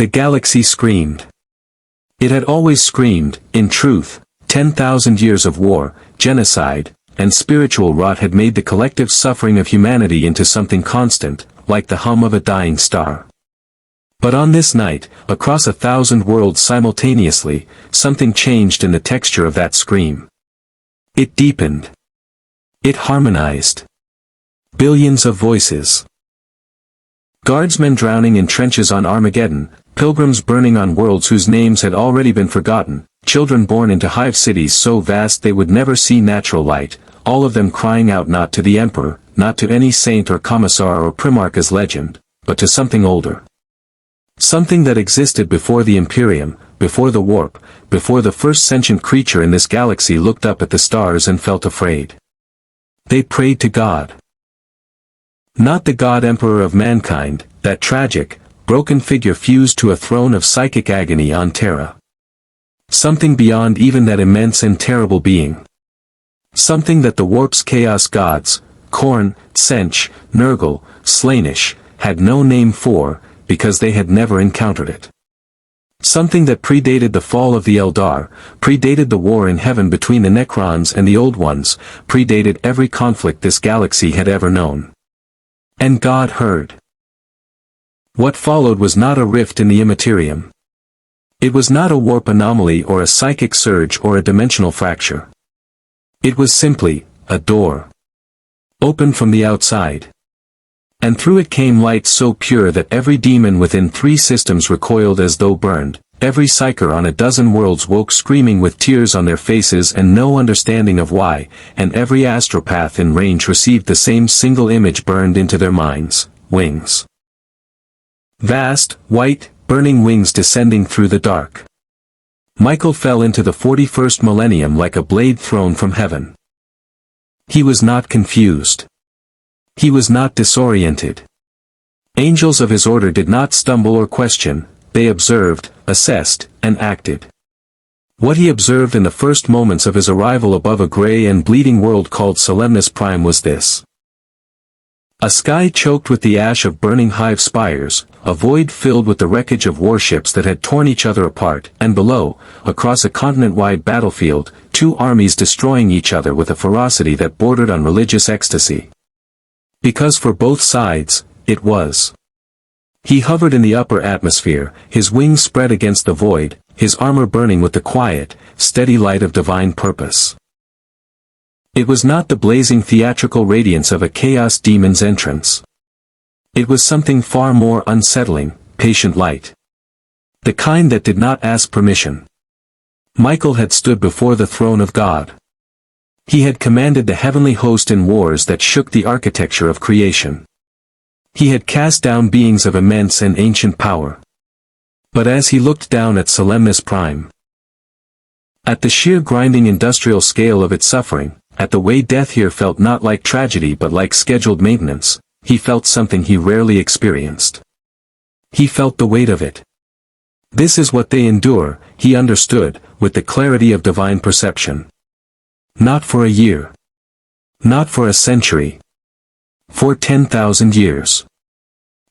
The galaxy screamed. It had always screamed, in truth. 10,000 years of war, genocide, and spiritual rot had made the collective suffering of humanity into something constant, like the hum of a dying star. But on this night, across 1,000 worlds simultaneously, something changed in the texture of that scream. It deepened. It harmonized. Billions of voices. Guardsmen drowning in trenches on Armageddon, pilgrims burning on worlds whose names had already been forgotten, children born into hive cities so vast they would never see natural light, all of them crying out not to the emperor, not to any saint or commissar or primarch's legend, but to something older. Something that existed before the Imperium, before the warp, before the first sentient creature in this galaxy looked up at the stars and felt afraid. They prayed to God. Not the God-Emperor of mankind, that tragic, broken figure fused to a throne of psychic agony on Terra. Something beyond even that immense and terrible being. Something that the warp's chaos gods, Khorne, Tsench, Nurgle, Slaanesh, had no name for, because they had never encountered it. Something that predated the fall of the Eldar, predated the war in heaven between the Necrons and the Old Ones, predated every conflict this galaxy had ever known. And God heard. What followed was not a rift in the immaterium. It was not a warp anomaly or a psychic surge or a dimensional fracture. It was simply a door. Opened from the outside. And through it came light so pure that every demon within 3 systems recoiled as though burned, every psyker on 12 worlds woke screaming with tears on their faces and no understanding of why, and every astropath in range received the same single image burned into their minds: wings. Vast, white, burning wings descending through the dark. Michael fell into the 41st millennium like a blade thrown from heaven. He was not confused. He was not disoriented. Angels of his order did not stumble or question, they observed, assessed, and acted. What he observed in the first moments of his arrival above a gray and bleeding world called Solemnis Prime was this. A sky choked with the ash of burning hive spires, a void filled with the wreckage of warships that had torn each other apart, and below, across a continent-wide battlefield, 2 armies destroying each other with a ferocity that bordered on religious ecstasy. Because for both sides, it was. He hovered in the upper atmosphere, his wings spread against the void, his armor burning with the quiet, steady light of divine purpose. It was not the blazing theatrical radiance of a chaos demon's entrance. It was something far more unsettling, patient light. The kind that did not ask permission. Michael had stood before the throne of God. He had commanded the heavenly host in wars that shook the architecture of creation. He had cast down beings of immense and ancient power. But as he looked down at Solemnis Prime, at the sheer grinding industrial scale of its suffering, at the way death here felt not like tragedy but like scheduled maintenance, he felt something he rarely experienced. He felt the weight of it. This is what they endure, he understood, with the clarity of divine perception. Not for a year. Not for a century. For 10,000 years.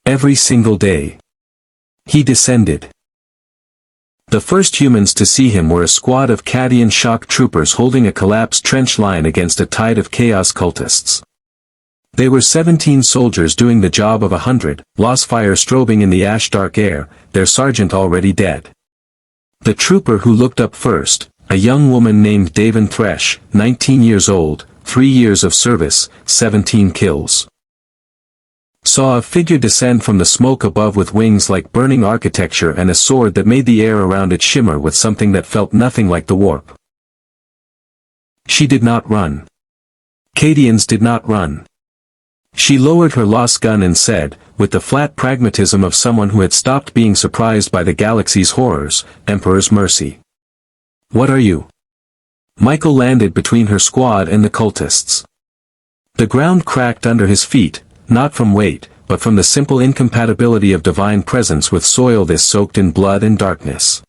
Every single day. He descended. The first humans to see him were a squad of Cadian shock troopers holding a collapsed trench line against a tide of chaos cultists. They were 17 soldiers doing the job of 100, lost fire strobing in the ash-dark air, their sergeant already dead. The trooper who looked up first, a young woman named Daven Thresh, 19 years old, 3 years of service, 17 kills. Saw a figure descend from the smoke above with wings like burning architecture and a sword that made the air around it shimmer with something that felt nothing like the warp. She did not run. Cadians did not run. She lowered her lost gun and said, with the flat pragmatism of someone who had stopped being surprised by the galaxy's horrors, Emperor's mercy. What are you? Michael landed between her squad and the cultists. The ground cracked under his feet, not from weight, but from the simple incompatibility of divine presence with soil this soaked in blood and darkness.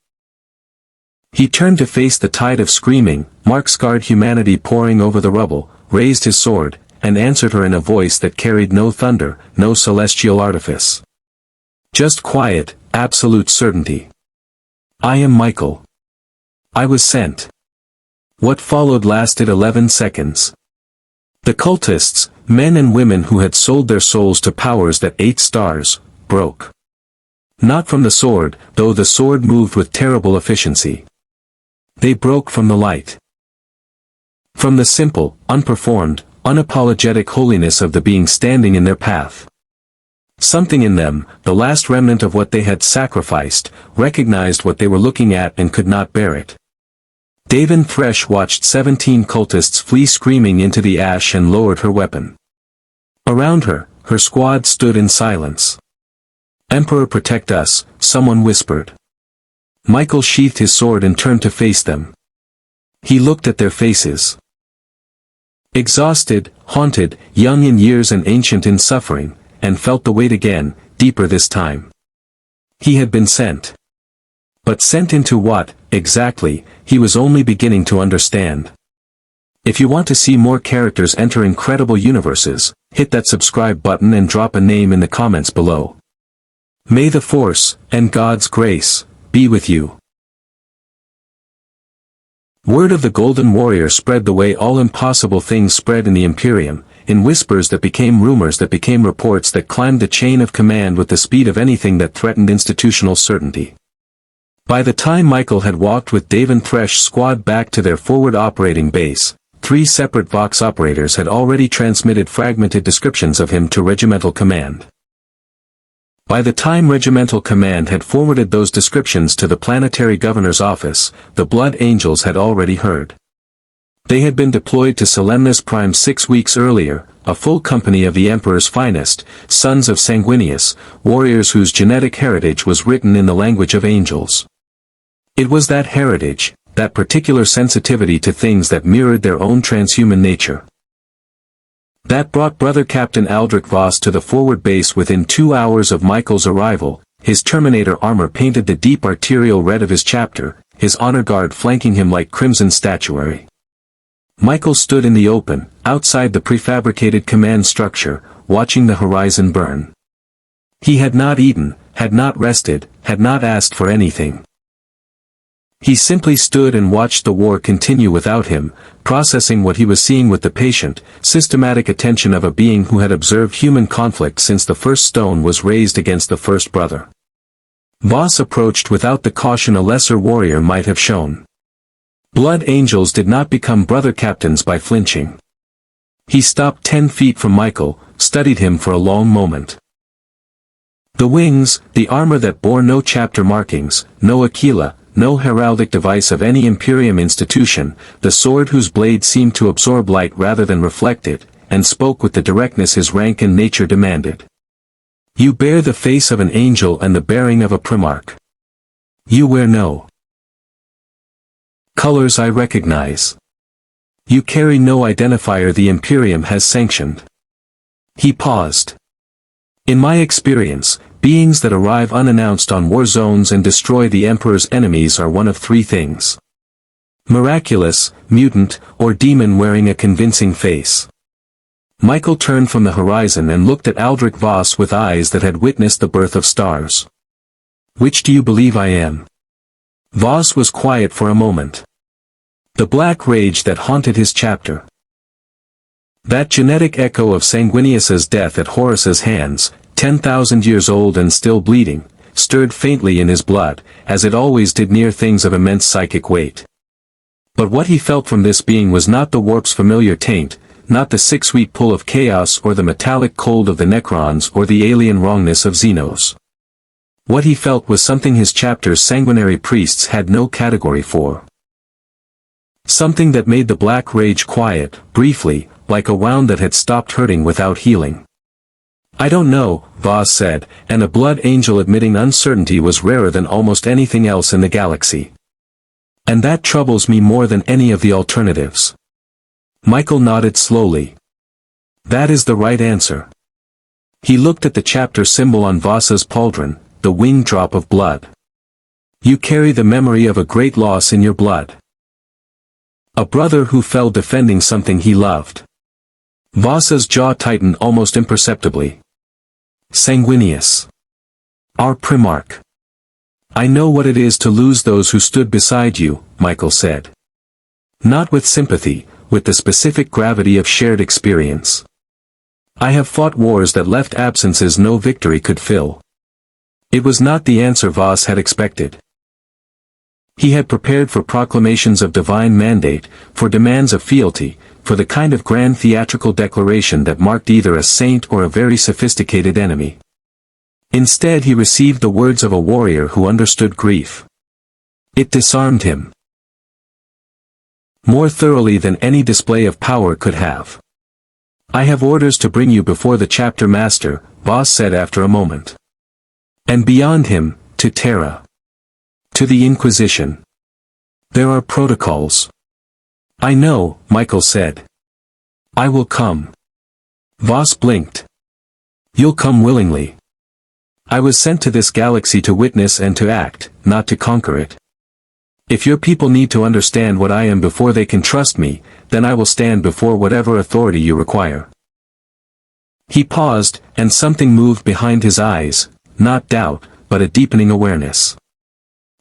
He turned to face the tide of screaming, mark-scarred humanity pouring over the rubble, raised his sword, and answered her in a voice that carried no thunder, no celestial artifice. Just quiet, absolute certainty. I am Michael. I was sent. What followed lasted 11 seconds. The cultists, men and women who had sold their souls to powers that ate stars, broke. Not from the sword, though the sword moved with terrible efficiency. They broke from the light. From the simple, unperformed, unapologetic holiness of the being standing in their path. Something in them, the last remnant of what they had sacrificed, recognized what they were looking at and could not bear it. Daven Thresh watched 17 cultists flee screaming into the ash and lowered her weapon. Around her, her squad stood in silence. "Emperor, protect us," someone whispered. Michael sheathed his sword and turned to face them. He looked at their faces. Exhausted, haunted, young in years and ancient in suffering, and felt the weight again, deeper this time. He had been sent. But sent into what, exactly, he was only beginning to understand. If you want to see more characters enter incredible universes, hit that subscribe button and drop a name in the comments below. May the Force, and God's grace, be with you. Word of the Golden Warrior spread the way all impossible things spread in the Imperium, in whispers that became rumors that became reports that climbed the chain of command with the speed of anything that threatened institutional certainty. By the time Michael had walked with Daven Thresh's squad back to their forward operating base, 3 separate Vox operators had already transmitted fragmented descriptions of him to Regimental Command. By the time Regimental Command had forwarded those descriptions to the Planetary Governor's office, the Blood Angels had already heard. They had been deployed to Solemnus Prime 6 weeks earlier, a full company of the Emperor's finest, sons of Sanguinius, warriors whose genetic heritage was written in the language of angels. It was that heritage, that particular sensitivity to things that mirrored their own transhuman nature, that brought Brother Captain Aldrich Voss to the forward base within 2 hours of Michael's arrival, his Terminator armor painted the deep arterial red of his chapter, his honor guard flanking him like crimson statuary. Michael stood in the open, outside the prefabricated command structure, watching the horizon burn. He had not eaten, had not rested, had not asked for anything. He simply stood and watched the war continue without him, processing what he was seeing with the patient, systematic attention of a being who had observed human conflict since the first stone was raised against the first brother. Voss approached without the caution a lesser warrior might have shown. Blood Angels did not become brother captains by flinching. He stopped 10 feet from Michael, studied him for a long moment. The wings, the armor that bore no chapter markings, no Aquila, no heraldic device of any Imperium institution, the sword whose blade seemed to absorb light rather than reflect it, and spoke with the directness his rank and nature demanded. You bear the face of an angel and the bearing of a primarch. You wear no colors I recognize. You carry no identifier the Imperium has sanctioned. He paused. In my experience, beings that arrive unannounced on war zones and destroy the Emperor's enemies are one of 3 things. Miraculous, mutant, or demon wearing a convincing face. Michael turned from the horizon and looked at Aldrich Voss with eyes that had witnessed the birth of stars. Which do you believe I am? Voss was quiet for a moment. The black rage that haunted his chapter. That genetic echo of Sanguinius's death at Horus's hands, 10,000 years old and still bleeding, stirred faintly in his blood, as it always did near things of immense psychic weight. But what he felt from this being was not the warp's familiar taint, not the 6-week pull of chaos or the metallic cold of the Necrons or the alien wrongness of Xenos. What he felt was something his chapter's sanguinary priests had no category for. Something that made the black rage quiet, briefly, like a wound that had stopped hurting without healing. I don't know, Voss said, and a blood angel admitting uncertainty was rarer than almost anything else in the galaxy. And that troubles me more than any of the alternatives. Michael nodded slowly. That is the right answer. He looked at the chapter symbol on Voss's pauldron, the winged drop of blood. You carry the memory of a great loss in your blood. A brother who fell defending something he loved. Voss's jaw tightened almost imperceptibly. Sanguinius. Our Primarch. I know what it is to lose those who stood beside you, Michael said. Not with sympathy, with the specific gravity of shared experience. I have fought wars that left absences no victory could fill. It was not the answer Voss had expected. He had prepared for proclamations of divine mandate, for demands of fealty, for the kind of grand theatrical declaration that marked either a saint or a very sophisticated enemy. Instead he received the words of a warrior who understood grief. It disarmed him more thoroughly than any display of power could have. I have orders to bring you before the chapter master, Voss said after a moment. And beyond him, to Terra. To the Inquisition. There are protocols. I know, Michael said. I will come. Voss blinked. You'll come willingly. I was sent to this galaxy to witness and to act, not to conquer it. If your people need to understand what I am before they can trust me, then I will stand before whatever authority you require. He paused, and something moved behind his eyes, not doubt, but a deepening awareness.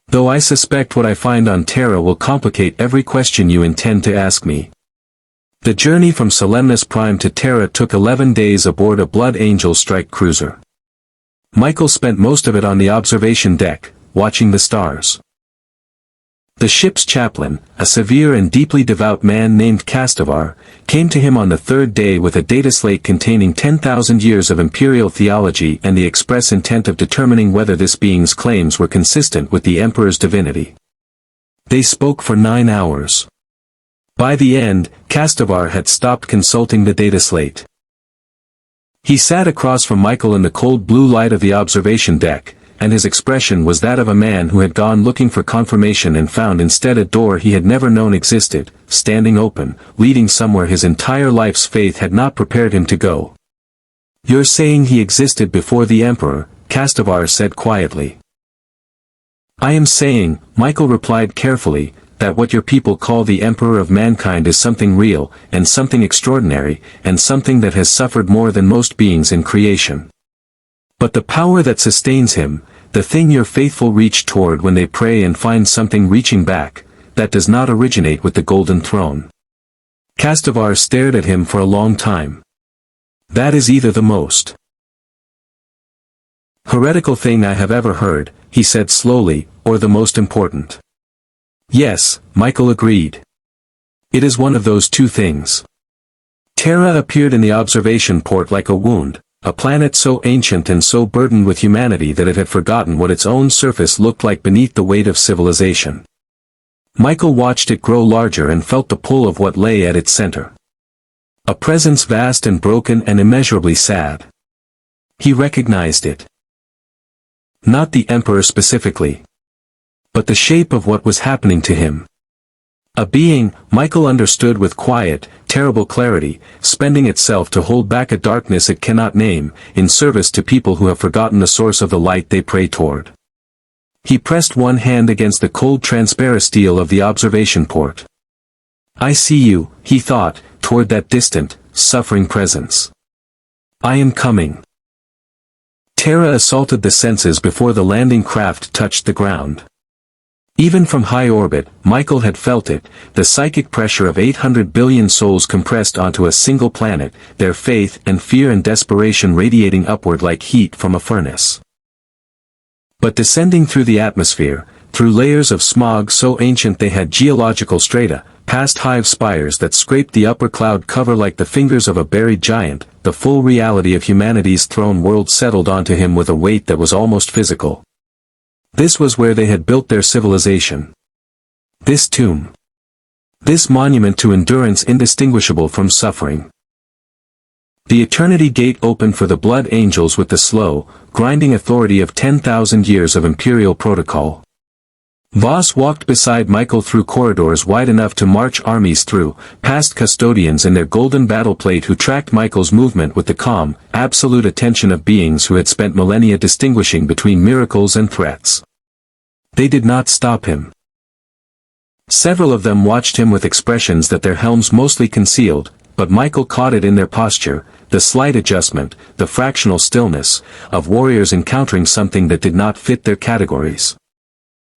Though I suspect what I find on Terra will complicate every question you intend to ask me. The journey from Solemnus Prime to Terra took 11 days aboard a Blood Angel strike cruiser. Michael spent most of it on the observation deck, watching the stars. The ship's chaplain, a severe and deeply devout man named Castavar, came to him on the third day with a data slate containing 10,000 years of imperial theology and the express intent of determining whether this being's claims were consistent with the Emperor's divinity. They spoke for 9 hours. By the end, Castavar had stopped consulting the data slate. He sat across from Michael in the cold blue light of the observation deck, and his expression was that of a man who had gone looking for confirmation and found instead a door he had never known existed, standing open, leading somewhere his entire life's faith had not prepared him to go. You're saying he existed before the Emperor, Castavar said quietly. I am saying, Michael replied carefully, that what your people call the Emperor of mankind is something real, and something extraordinary, and something that has suffered more than most beings in creation. But the power that sustains him, the thing your faithful reach toward when they pray and find something reaching back, that does not originate with the Golden Throne. Castavar stared at him for a long time. That is either the most heretical thing I have ever heard, he said slowly, or the most important. Yes, Michael agreed. It is one of those two things. Terra appeared in the observation port like a wound, a planet so ancient and so burdened with humanity that it had forgotten what its own surface looked like beneath the weight of civilization. Michael watched it grow larger and felt the pull of what lay at its center. A presence vast and broken and immeasurably sad. He recognized it. Not the Emperor specifically, but the shape of what was happening to him. A being, Michael understood with quiet, terrible clarity, spending itself to hold back a darkness it cannot name, in service to people who have forgotten the source of the light they pray toward. He pressed one hand against the cold transparent steel of the observation port. I see you, he thought, toward that distant, suffering presence. I am coming. Terra assaulted the senses before the landing craft touched the ground. Even from high orbit, Michael had felt it, the psychic pressure of 800 billion souls compressed onto a single planet, their faith and fear and desperation radiating upward like heat from a furnace. But descending through the atmosphere, through layers of smog so ancient they had geological strata, past hive spires that scraped the upper cloud cover like the fingers of a buried giant, the full reality of humanity's throne world settled onto him with a weight that was almost physical. This was where they had built their civilization. This tomb. This monument to endurance indistinguishable from suffering. The eternity gate opened for the Blood Angels with the slow, grinding authority of 10,000 years of imperial protocol. Voss walked beside Michael through corridors wide enough to march armies through, past custodians in their golden battle plate who tracked Michael's movement with the calm, absolute attention of beings who had spent millennia distinguishing between miracles and threats. They did not stop him. Several of them watched him with expressions that their helms mostly concealed, but Michael caught it in their posture, the slight adjustment, the fractional stillness, of warriors encountering something that did not fit their categories.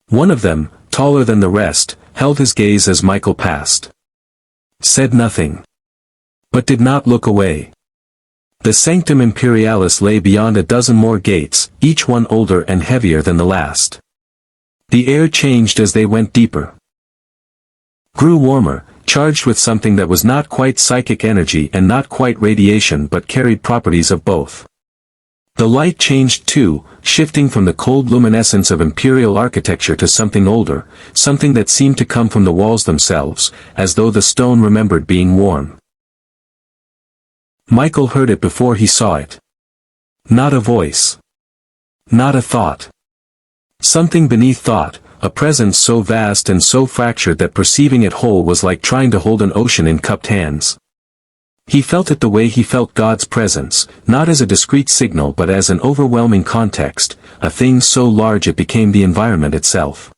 One of them, taller than the rest, held his gaze as Michael passed. Said nothing. But did not look away. The Sanctum Imperialis lay beyond a dozen more gates, each one older and heavier than the last. The air changed as they went deeper. Grew warmer, charged with something that was not quite psychic energy and not quite radiation but carried properties of both. The light changed too, shifting from the cold luminescence of imperial architecture to something older, something that seemed to come from the walls themselves, as though the stone remembered being warm. Michael heard it before he saw it. Not a voice. Not a thought. Something beneath thought, a presence so vast and so fractured that perceiving it whole was like trying to hold an ocean in cupped hands. He felt it the way he felt God's presence, not as a discrete signal but as an overwhelming context, a thing so large it became the environment itself.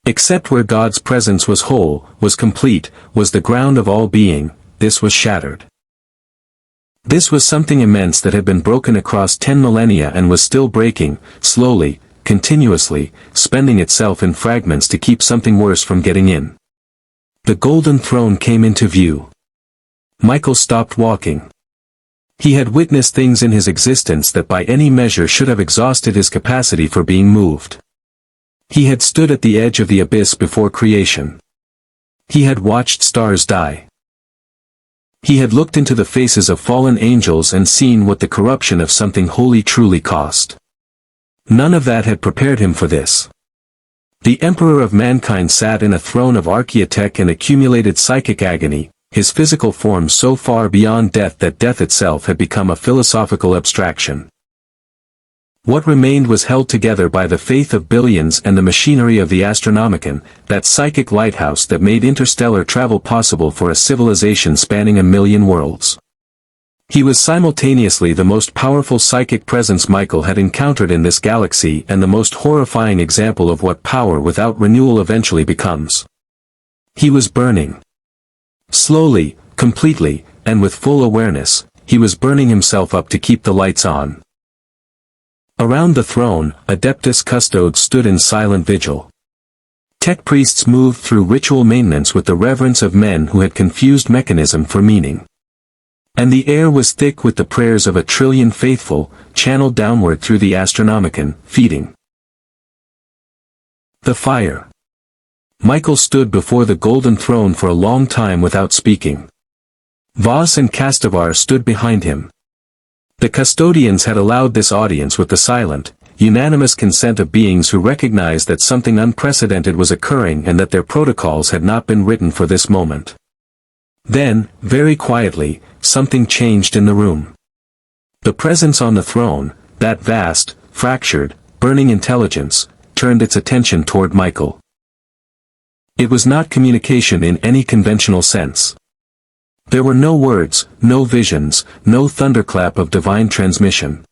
Except where God's presence was whole, was complete, was the ground of all being, this was shattered. This was something immense that had been broken across 10 millennia and was still breaking, slowly, continuously, spending itself in fragments to keep something worse from getting in. The golden throne came into view. Michael stopped walking. He had witnessed things in his existence that by any measure should have exhausted his capacity for being moved. He had stood at the edge of the abyss before creation. He had watched stars die. He had looked into the faces of fallen angels and seen what the corruption of something holy truly cost. None of that had prepared him for this. The Emperor of mankind sat in a throne of archaeotech and accumulated psychic agony, his physical form so far beyond death that death itself had become a philosophical abstraction. What remained was held together by the faith of billions and the machinery of the Astronomicon, that psychic lighthouse that made interstellar travel possible for a civilization spanning 1,000,000 worlds. He was simultaneously the most powerful psychic presence Michael had encountered in this galaxy and the most horrifying example of what power without renewal eventually becomes. He was burning. Slowly, completely, and with full awareness, he was burning himself up to keep the lights on. Around the throne, Adeptus Custodes stood in silent vigil. Tech priests moved through ritual maintenance with the reverence of men who had confused mechanism for meaning. And the air was thick with the prayers of 1,000,000,000,000 faithful, channeled downward through the Astronomicon, feeding the fire. Michael stood before the golden throne for a long time without speaking. Voss and Castivar stood behind him. The custodians had allowed this audience with the silent, unanimous consent of beings who recognized that something unprecedented was occurring and that their protocols had not been written for this moment. Then, very quietly, something changed in the room. The presence on the throne, that vast, fractured, burning intelligence, turned its attention toward Michael. It was not communication in any conventional sense. There were no words, no visions, no thunderclap of divine transmission.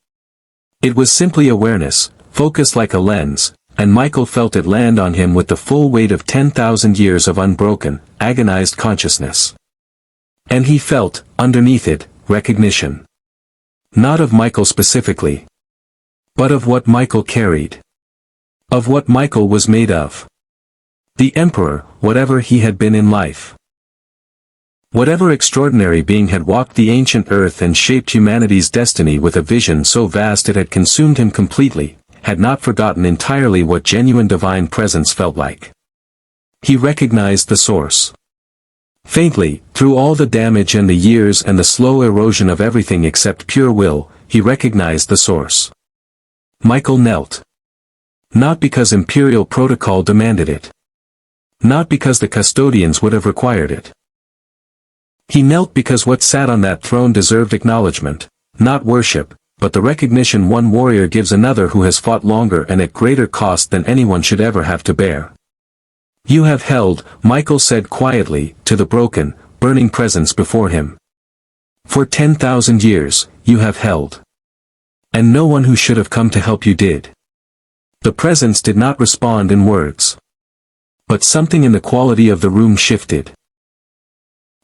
It was simply awareness, focused like a lens, and Michael felt it land on him with the full weight of 10,000 years of unbroken, agonized consciousness. And he felt, underneath it, recognition. Not of Michael specifically, but of what Michael carried. Of what Michael was made of. The Emperor, whatever he had been in life. Whatever extraordinary being had walked the ancient earth and shaped humanity's destiny with a vision so vast it had consumed him completely, had not forgotten entirely what genuine divine presence felt like. He recognized the source. Faintly, through all the damage and the years and the slow erosion of everything except pure will, he recognized the source. Michael knelt. Not because imperial protocol demanded it. Not because the custodians would have required it. He knelt because what sat on that throne deserved acknowledgement, not worship, but the recognition one warrior gives another who has fought longer and at greater cost than anyone should ever have to bear. You have held, Michael said quietly, to the broken, burning presence before him. For 10,000 years, you have held. And no one who should have come to help you did. The presence did not respond in words. But something in the quality of the room shifted.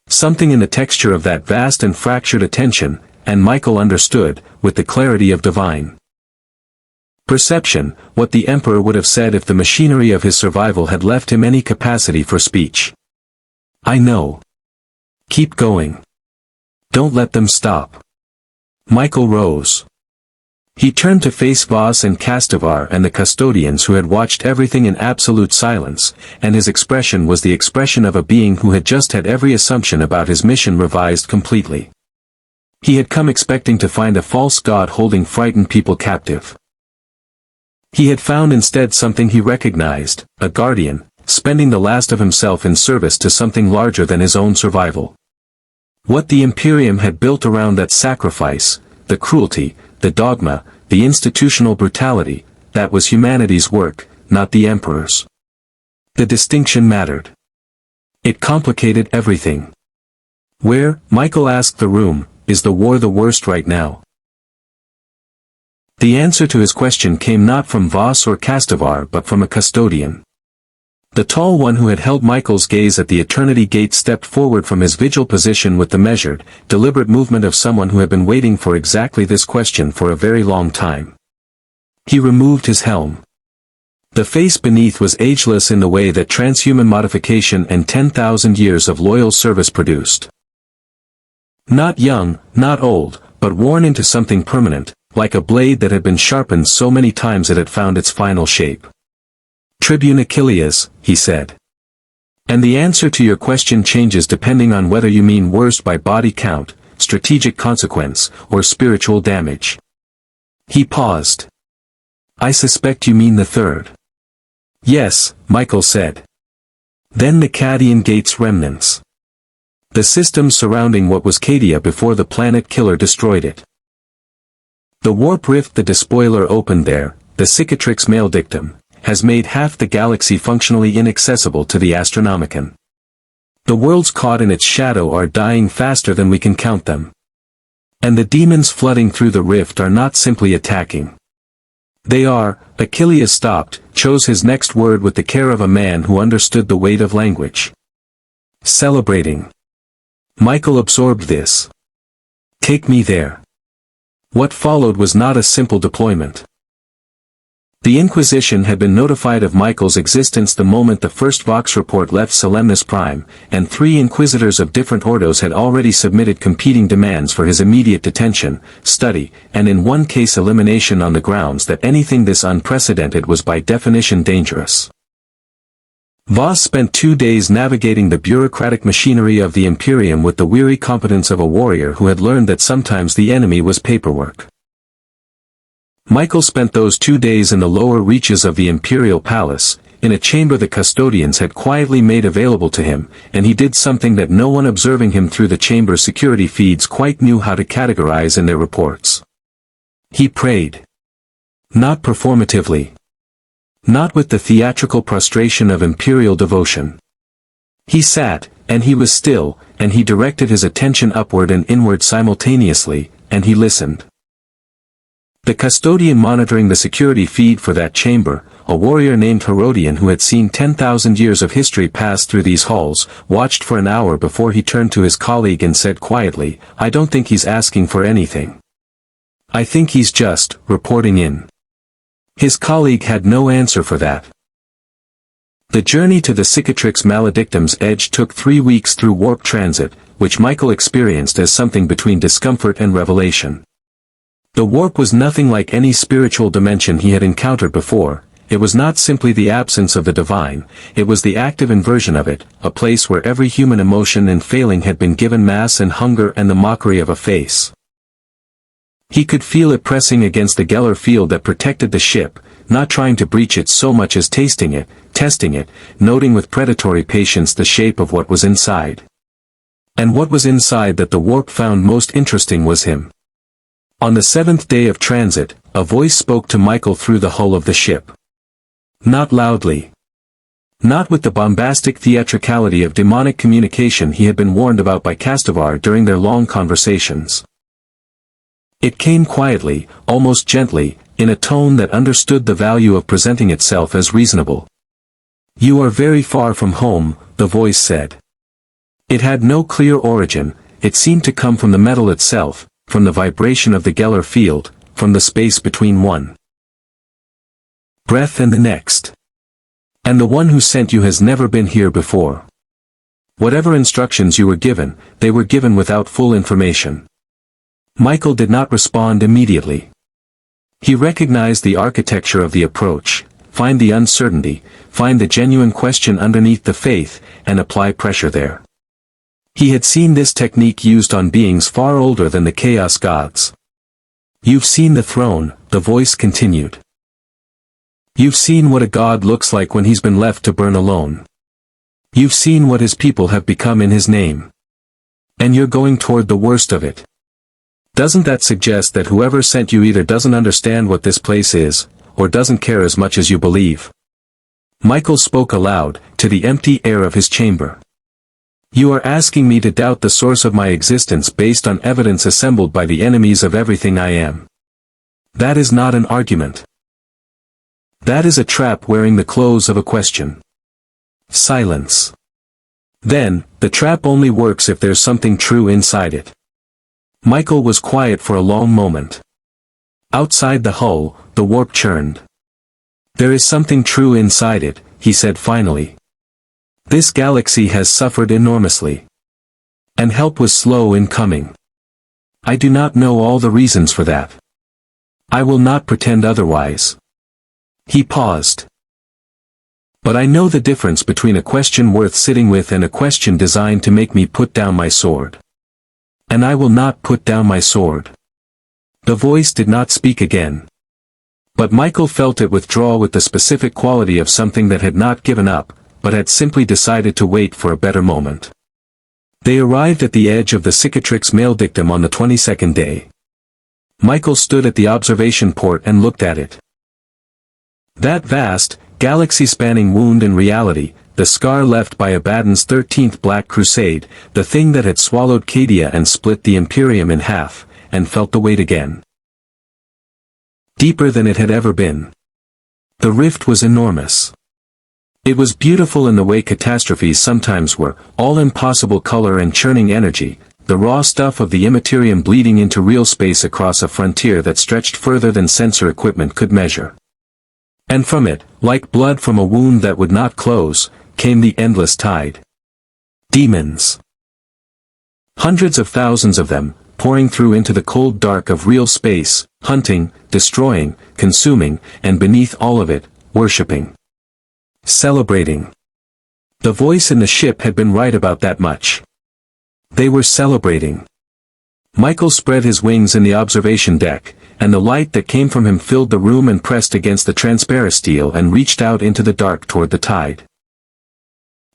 Something in the texture of that vast and fractured attention, and Michael understood, with the clarity of divine perception, what the Emperor would have said if the machinery of his survival had left him any capacity for speech. I know. Keep going. Don't let them stop. Michael rose. He turned to face Voss and Castivar and the custodians who had watched everything in absolute silence, and his expression was the expression of a being who had just had every assumption about his mission revised completely. He had come expecting to find a false god holding frightened people captive. He had found instead something he recognized, a guardian, spending the last of himself in service to something larger than his own survival. What the Imperium had built around that sacrifice, the cruelty, the dogma, the institutional brutality, that was humanity's work, not the Emperor's. The distinction mattered. It complicated everything. Where, Michael asked the room, is the war the worst right now? The answer to his question came not from Voss or Castivar but from a custodian. The tall one who had held Michael's gaze at the Eternity Gate stepped forward from his vigil position with the measured, deliberate movement of someone who had been waiting for exactly this question for a very long time. He removed his helm. The face beneath was ageless in the way that transhuman modification and 10,000 years of loyal service produced. Not young, not old, but worn into something permanent, like a blade that had been sharpened so many times it had found its final shape. Tribune Achilles, he said. And the answer to your question changes depending on whether you mean worst by body count, strategic consequence, or spiritual damage. He paused. I suspect you mean the third. Yes, Michael said. Then the Cadian Gate's remnants. The systems surrounding what was Cadia before the planet killer destroyed it. The warp rift the despoiler opened there, the cicatrix maledictum, has made half the galaxy functionally inaccessible to the Astronomicon. The worlds caught in its shadow are dying faster than we can count them. And the demons flooding through the rift are not simply attacking. They are, Achilles stopped, chose his next word with the care of a man who understood the weight of language. Celebrating. Michael absorbed this. Take me there. What followed was not a simple deployment. The Inquisition had been notified of Michael's existence the moment the first Vox report left Solemnis Prime, and 3 inquisitors of different ordos had already submitted competing demands for his immediate detention, study, and in one case elimination on the grounds that anything this unprecedented was by definition dangerous. Voss spent 2 days navigating the bureaucratic machinery of the Imperium with the weary competence of a warrior who had learned that sometimes the enemy was paperwork. Michael spent those 2 days in the lower reaches of the Imperial Palace, in a chamber the custodians had quietly made available to him, and he did something that no one observing him through the chamber's security feeds quite knew how to categorize in their reports. He prayed. Not performatively. Not with the theatrical prostration of imperial devotion. He sat, and he was still, and he directed his attention upward and inward simultaneously, and he listened. The custodian monitoring the security feed for that chamber, a warrior named Herodian who had seen 10,000 years of history pass through these halls, watched for an hour before he turned to his colleague and said quietly, I don't think he's asking for anything. I think he's just, reporting in. His colleague had no answer for that. The journey to the cicatrix maledictum's edge took 3 weeks through warp transit, which Michael experienced as something between discomfort and revelation. The warp was nothing like any spiritual dimension he had encountered before. It was not simply the absence of the divine, it was the active inversion of it, a place where every human emotion and failing had been given mass and hunger and the mockery of a face. He could feel it pressing against the Geller field that protected the ship, not trying to breach it so much as tasting it, testing it, noting with predatory patience the shape of what was inside. And what was inside that the warp found most interesting was him. On the 7th day of transit, a voice spoke to Michael through the hull of the ship. Not loudly. Not with the bombastic theatricality of demonic communication he had been warned about by Castivar during their long conversations. It came quietly, almost gently, in a tone that understood the value of presenting itself as reasonable. You are very far from home, the voice said. It had no clear origin, it seemed to come from the metal itself, from the vibration of the Geller field, from the space between one breath and the next. And the one who sent you has never been here before. Whatever instructions you were given, they were given without full information. Michael did not respond immediately. He recognized the architecture of the approach, find the uncertainty, find the genuine question underneath the faith, and apply pressure there. He had seen this technique used on beings far older than the Chaos Gods. You've seen the throne, the voice continued. You've seen what a god looks like when he's been left to burn alone. You've seen what his people have become in his name. And you're going toward the worst of it. Doesn't that suggest that whoever sent you either doesn't understand what this place is, or doesn't care as much as you believe? Michael spoke aloud, to the empty air of his chamber. You are asking me to doubt the source of my existence based on evidence assembled by the enemies of everything I am. That is not an argument. That is a trap wearing the clothes of a question. Silence. Then, the trap only works if there's something true inside it. Michael was quiet for a long moment. Outside the hull, the warp churned. There is something true inside it, he said finally. This galaxy has suffered enormously. And help was slow in coming. I do not know all the reasons for that. I will not pretend otherwise. He paused. But I know the difference between a question worth sitting with and a question designed to make me put down my sword. And I will not put down my sword. The voice did not speak again. But Michael felt it withdraw with the specific quality of something that had not given up, but had simply decided to wait for a better moment. They arrived at the edge of the cicatrix maledictum on the 22nd day. Michael stood at the observation port and looked at it. That vast, galaxy-spanning wound in reality, the scar left by Abaddon's 13th Black Crusade, the thing that had swallowed Cadia and split the Imperium in half, and felt the weight again. Deeper than it had ever been. The rift was enormous. It was beautiful in the way catastrophes sometimes were, all impossible color and churning energy, the raw stuff of the immaterium bleeding into real space across a frontier that stretched further than sensor equipment could measure. And from it, like blood from a wound that would not close, came the endless tide. Demons. Hundreds of thousands of them, pouring through into the cold dark of real space, hunting, destroying, consuming, and beneath all of it, worshipping. Celebrating. The voice in the ship had been right about that much. They were celebrating. Michael spread his wings in the observation deck, and the light that came from him filled the room and pressed against the transparent steel and reached out into the dark toward the tide.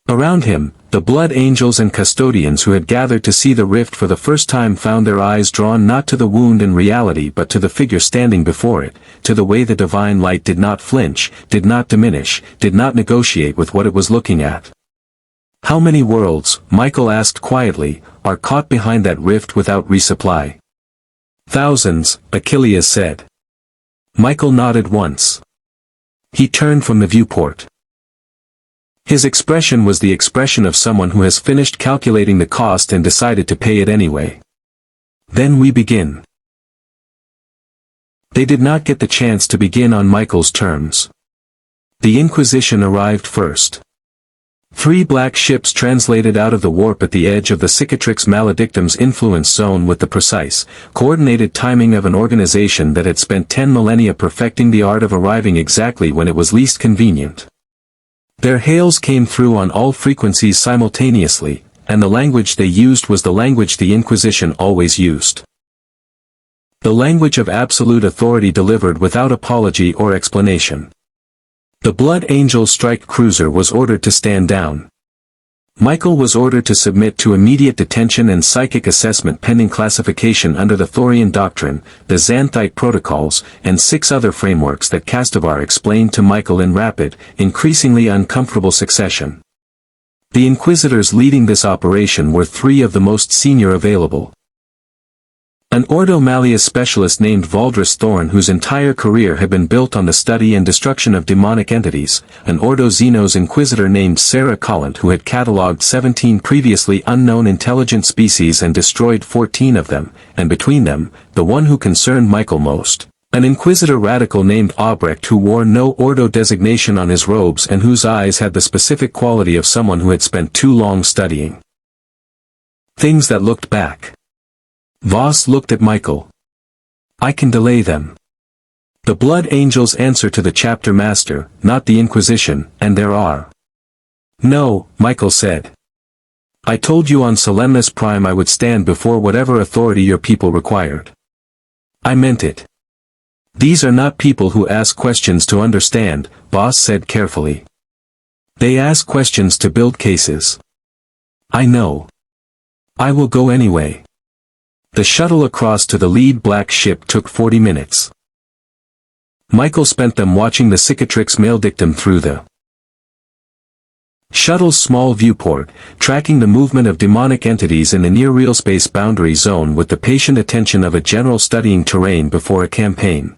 Around him, the blood angels and custodians who had gathered to see the rift for the first time found their eyes drawn not to the wound in reality but to the figure standing before it, to the way the divine light did not flinch, did not diminish, did not negotiate with what it was looking at. How many worlds, Michael asked quietly, are caught behind that rift without resupply? Thousands, Achilles said. Michael nodded once. He turned from the viewport. His expression was the expression of someone who has finished calculating the cost and decided to pay it anyway. Then we begin. They did not get the chance to begin on Michael's terms. The Inquisition arrived first. 3 black ships translated out of the warp at the edge of the Cicatrix Maledictum's influence zone with the precise, coordinated timing of an organization that had spent 10 millennia perfecting the art of arriving exactly when it was least convenient. Their hails came through on all frequencies simultaneously, and the language they used was the language the Inquisition always used. The language of absolute authority delivered without apology or explanation. The Blood Angel strike cruiser was ordered to stand down. Michael was ordered to submit to immediate detention and psychic assessment pending classification under the Thorian Doctrine, the Xanthite Protocols, and 6 other frameworks that Castivar explained to Michael in rapid, increasingly uncomfortable succession. The Inquisitors leading this operation were 3 of the most senior available. An Ordo Malleus specialist named Valdris Thorn, whose entire career had been built on the study and destruction of demonic entities, an Ordo Xenos inquisitor named Sarah Collant, who had catalogued 17 previously unknown intelligent species and destroyed 14 of them, and between them, the one who concerned Michael most, an inquisitor radical named Albrecht, who wore no Ordo designation on his robes and whose eyes had the specific quality of someone who had spent too long studying things that looked back. Voss looked at Michael. I can delay them. The Blood Angels answer to the chapter master, not the Inquisition, and there are. No, Michael said. I told you on Solemnus Prime I would stand before whatever authority your people required. I meant it. These are not people who ask questions to understand, Voss said carefully. They ask questions to build cases. I know. I will go anyway. The shuttle across to the lead black ship took 40 minutes. Michael spent them watching the cicatrix maledictum through the shuttle's small viewport, tracking the movement of demonic entities in the near-real space boundary zone with the patient attention of a general studying terrain before a campaign.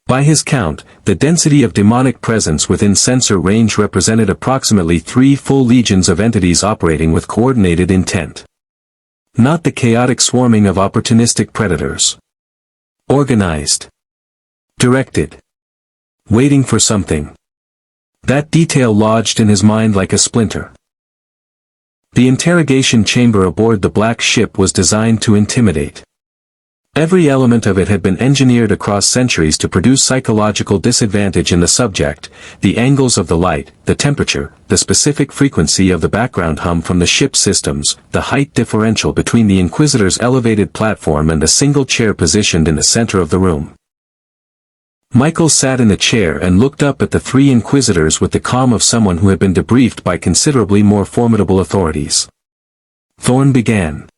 By his count, the density of demonic presence within sensor range represented approximately 3 full legions of entities operating with coordinated intent. Not the chaotic swarming of opportunistic predators. Organized. Directed. Waiting for something. That detail lodged in his mind like a splinter. The interrogation chamber aboard the black ship was designed to intimidate. Every element of it had been engineered across centuries to produce psychological disadvantage in the subject: the angles of the light, the temperature, the specific frequency of the background hum from the ship's systems, the height differential between the Inquisitor's elevated platform and the single chair positioned in the center of the room. Michael sat in the chair and looked up at the 3 Inquisitors with the calm of someone who had been debriefed by considerably more formidable authorities. Thorn began.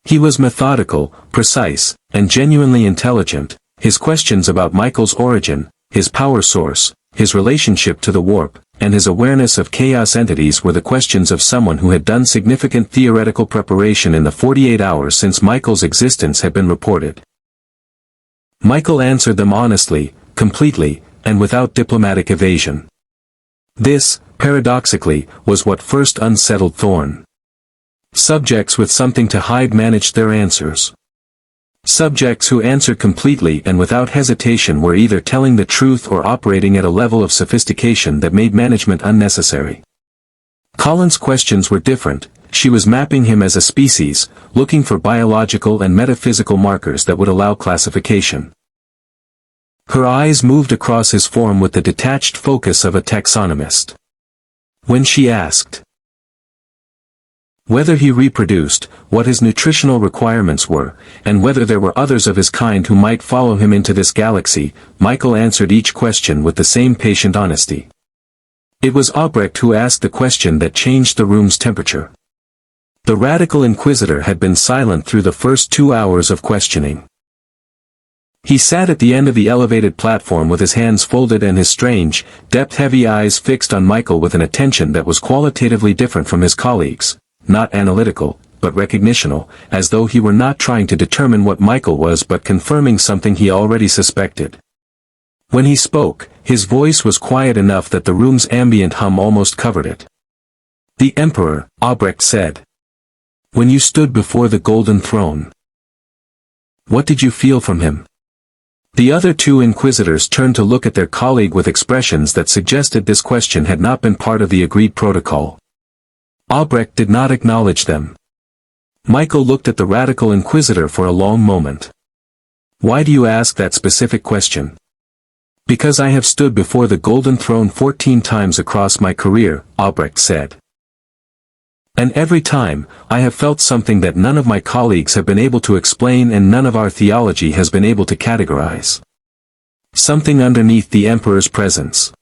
He was methodical, precise, and genuinely intelligent. His questions about Michael's origin, his power source, his relationship to the warp, and his awareness of chaos entities were the questions of someone who had done significant theoretical preparation in the 48 hours since Michael's existence had been reported. Michael answered them honestly, completely, and without diplomatic evasion. This, paradoxically, was what first unsettled Thorn. Subjects with something to hide managed their answers. Subjects who answered completely and without hesitation were either telling the truth or operating at a level of sophistication that made management unnecessary. Collins' questions were different. She was mapping him as a species, looking for biological and metaphysical markers that would allow classification. Her eyes moved across his form with the detached focus of a taxonomist. When she asked whether he reproduced, what his nutritional requirements were, and whether there were others of his kind who might follow him into this galaxy, Michael answered each question with the same patient honesty. It was Albrecht who asked the question that changed the room's temperature. The radical Inquisitor had been silent through the first 2 hours of questioning. He sat at the end of the elevated platform with his hands folded and his strange, depth-heavy eyes fixed on Michael with an attention that was qualitatively different from his colleagues. Not analytical, but recognitional, as though he were not trying to determine what Michael was but confirming something he already suspected. When he spoke, his voice was quiet enough that the room's ambient hum almost covered it. The Emperor, Albrecht said. When you stood before the Golden Throne, what did you feel from him? The other 2 Inquisitors turned to look at their colleague with expressions that suggested this question had not been part of the agreed protocol. Albrecht did not acknowledge them. Michael looked at the radical Inquisitor for a long moment. Why do you ask that specific question? Because I have stood before the Golden Throne 14 times across my career, Albrecht said. And every time, I have felt something that none of my colleagues have been able to explain and none of our theology has been able to categorize. Something underneath the Emperor's presence.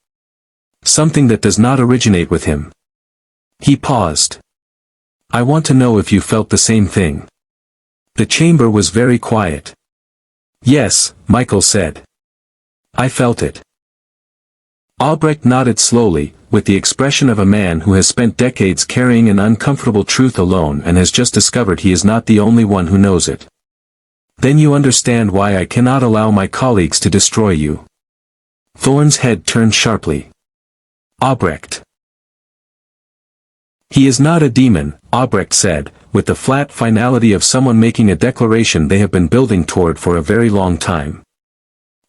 Something that does not originate with him. He paused. I want to know if you felt the same thing. The chamber was very quiet. Yes, Michael said. I felt it. Albrecht nodded slowly, with the expression of a man who has spent decades carrying an uncomfortable truth alone and has just discovered he is not the only one who knows it. Then you understand why I cannot allow my colleagues to destroy you. Thorn's head turned sharply. Albrecht. He is not a demon, Albrecht said, with the flat finality of someone making a declaration they have been building toward for a very long time.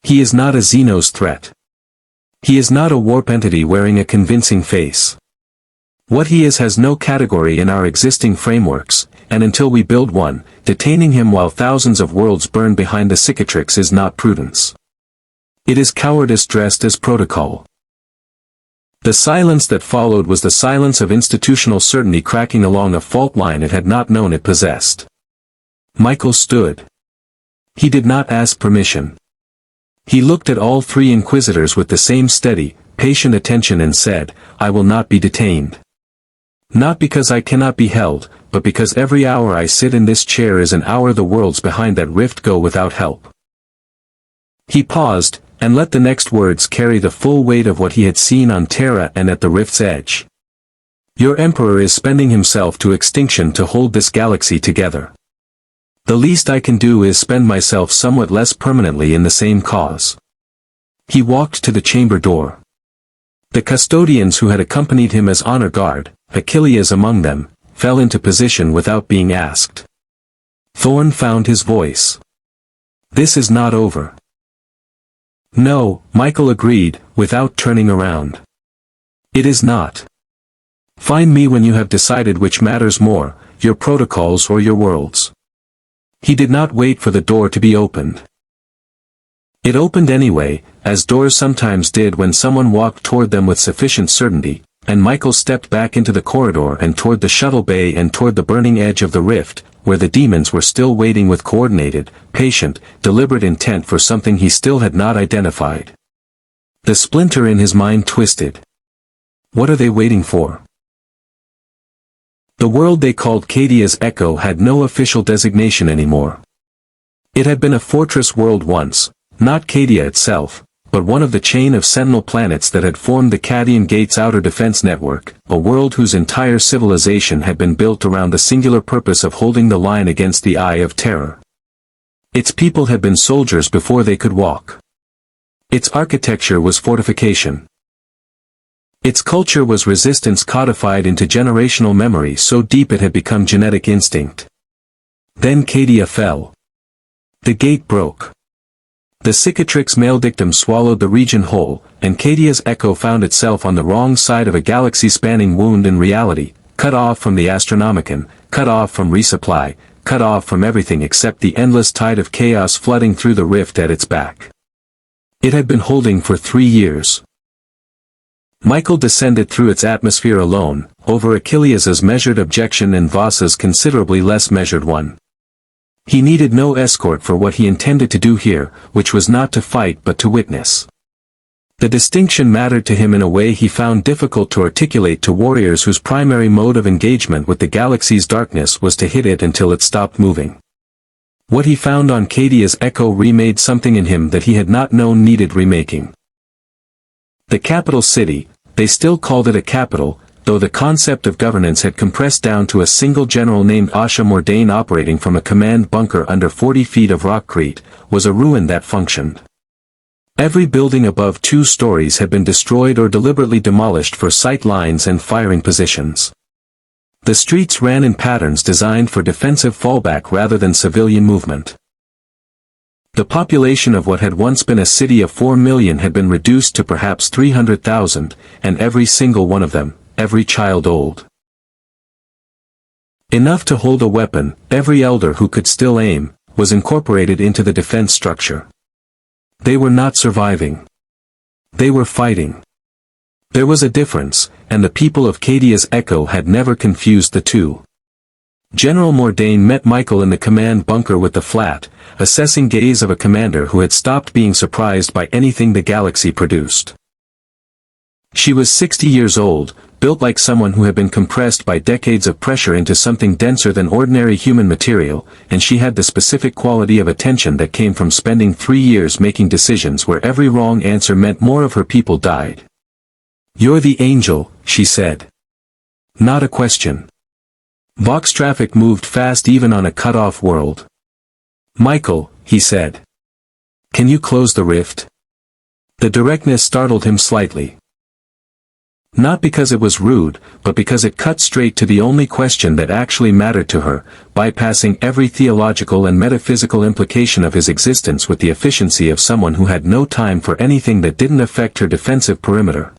He is not a Xenos threat. He is not a warp entity wearing a convincing face. What he is has no category in our existing frameworks, and until we build one, detaining him while thousands of worlds burn behind the cicatrix is not prudence. It is cowardice dressed as protocol. The silence that followed was the silence of institutional certainty cracking along a fault line it had not known it possessed. Michael stood. He did not ask permission. He looked at all three inquisitors with the same steady, patient attention and said, I will not be detained. Not because I cannot be held, but because every hour I sit in this chair is an hour the worlds behind that rift go without help. He paused, and let the next words carry the full weight of what he had seen on Terra and at the rift's edge. Your Emperor is spending himself to extinction to hold this galaxy together. The least I can do is spend myself somewhat less permanently in the same cause. He walked to the chamber door. The custodians who had accompanied him as honor guard, Achilles among them, fell into position without being asked. Thorn found his voice. This is not over. No, Michael agreed, without turning around. It is not. Find me when you have decided which matters more, your protocols or your worlds. He did not wait for the door to be opened. It opened anyway, as doors sometimes did when someone walked toward them with sufficient certainty, and Michael stepped back into the corridor and toward the shuttle bay and toward the burning edge of the rift, where the demons were still waiting with coordinated, patient, deliberate intent for something he still had not identified. The splinter in his mind twisted. What are they waiting for? The world they called Cadia's Echo had no official designation anymore. It had been a fortress world once, not Cadia itself, but one of the chain of sentinel planets that had formed the Cadian Gate's outer defense network, a world whose entire civilization had been built around the singular purpose of holding the line against the Eye of Terror. Its people had been soldiers before they could walk. Its architecture was fortification. Its culture was resistance codified into generational memory so deep it had become genetic instinct. Then Cadia fell. The gate broke. The cicatrix maledictum swallowed the region whole, and Cadia's Echo found itself on the wrong side of a galaxy-spanning wound in reality, cut off from the Astronomicon, cut off from resupply, cut off from everything except the endless tide of chaos flooding through the rift at its back. It had been holding for 3 years. Michael descended through its atmosphere alone, over Achilles's measured objection and Voss's considerably less measured one. He needed no escort for what he intended to do here, which was not to fight but to witness. The distinction mattered to him in a way he found difficult to articulate to warriors whose primary mode of engagement with the galaxy's darkness was to hit it until it stopped moving. What he found on Cadia's Echo remade something in him that he had not known needed remaking. The capital city, they still called it a capital, though the concept of governance had compressed down to a single general named Asha Mordain operating from a command bunker under 40 feet of rockcrete, was a ruin that functioned. Every building above 2 stories had been destroyed or deliberately demolished for sight lines and firing positions. The streets ran in patterns designed for defensive fallback rather than civilian movement. The population of what had once been a city of 4 million had been reduced to perhaps 300,000, and every single one of them, every child old enough to hold a weapon, every elder who could still aim, was incorporated into the defense structure. They were not surviving. They were fighting. There was a difference, and the people of Cadia's Echo had never confused the two. General Mordain met Michael in the command bunker with the flat, assessing gaze of a commander who had stopped being surprised by anything the galaxy produced. She was 60 years old, built like someone who had been compressed by decades of pressure into something denser than ordinary human material, and she had the specific quality of attention that came from spending 3 years making decisions where every wrong answer meant more of her people died. "You're the angel," she said. Not a question. Vox traffic moved fast even on a cut-off world. "Michael," he said. "Can you close the rift?" The directness startled him slightly. Not because it was rude, but because it cut straight to the only question that actually mattered to her, bypassing every theological and metaphysical implication of his existence with the efficiency of someone who had no time for anything that didn't affect her defensive perimeter.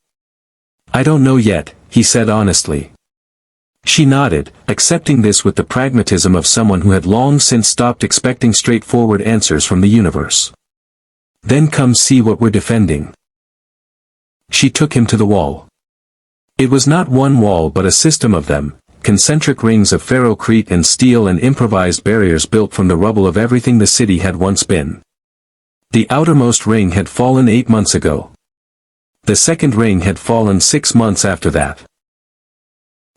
"I don't know yet," he said honestly. She nodded, accepting this with the pragmatism of someone who had long since stopped expecting straightforward answers from the universe. "Then come see what we're defending." She took him to the wall. It was not one wall but a system of them, concentric rings of ferrocrete and steel and improvised barriers built from the rubble of everything the city had once been. The outermost ring had fallen 8 months ago. The second ring had fallen 6 months after that.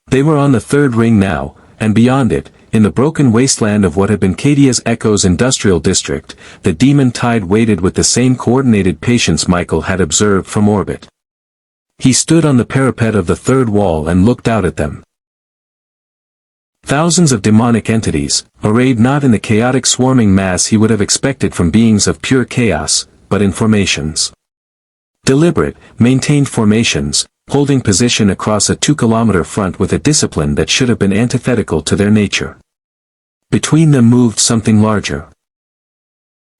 They were on the third ring now, and beyond it, in the broken wasteland of what had been Cadia's Echo's industrial district, the demon tide waited with the same coordinated patience Michael had observed from orbit. He stood on the parapet of the third wall and looked out at them. Thousands of demonic entities, arrayed not in the chaotic swarming mass he would have expected from beings of pure chaos, but in formations. Deliberate, maintained formations, holding position across a 2-kilometer front with a discipline that should have been antithetical to their nature. Between them moved something larger.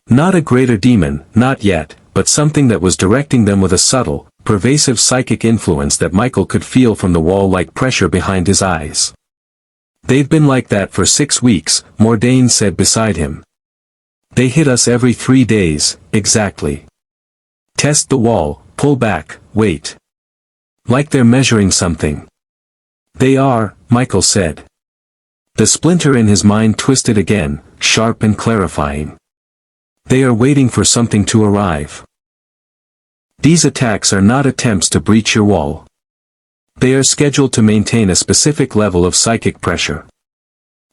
Not a greater demon, not yet, but something that was directing them with a subtle, pervasive psychic influence that Michael could feel from the wall-like pressure behind his eyes. "They've been like that for 6 weeks, Mordain said beside him. "They hit us every 3 days, exactly. Test the wall, pull back, wait. Like they're measuring something." "They are," Michael said. The splinter in his mind twisted again, sharp and clarifying. "They are waiting for something to arrive. These attacks are not attempts to breach your wall. They are scheduled to maintain a specific level of psychic pressure.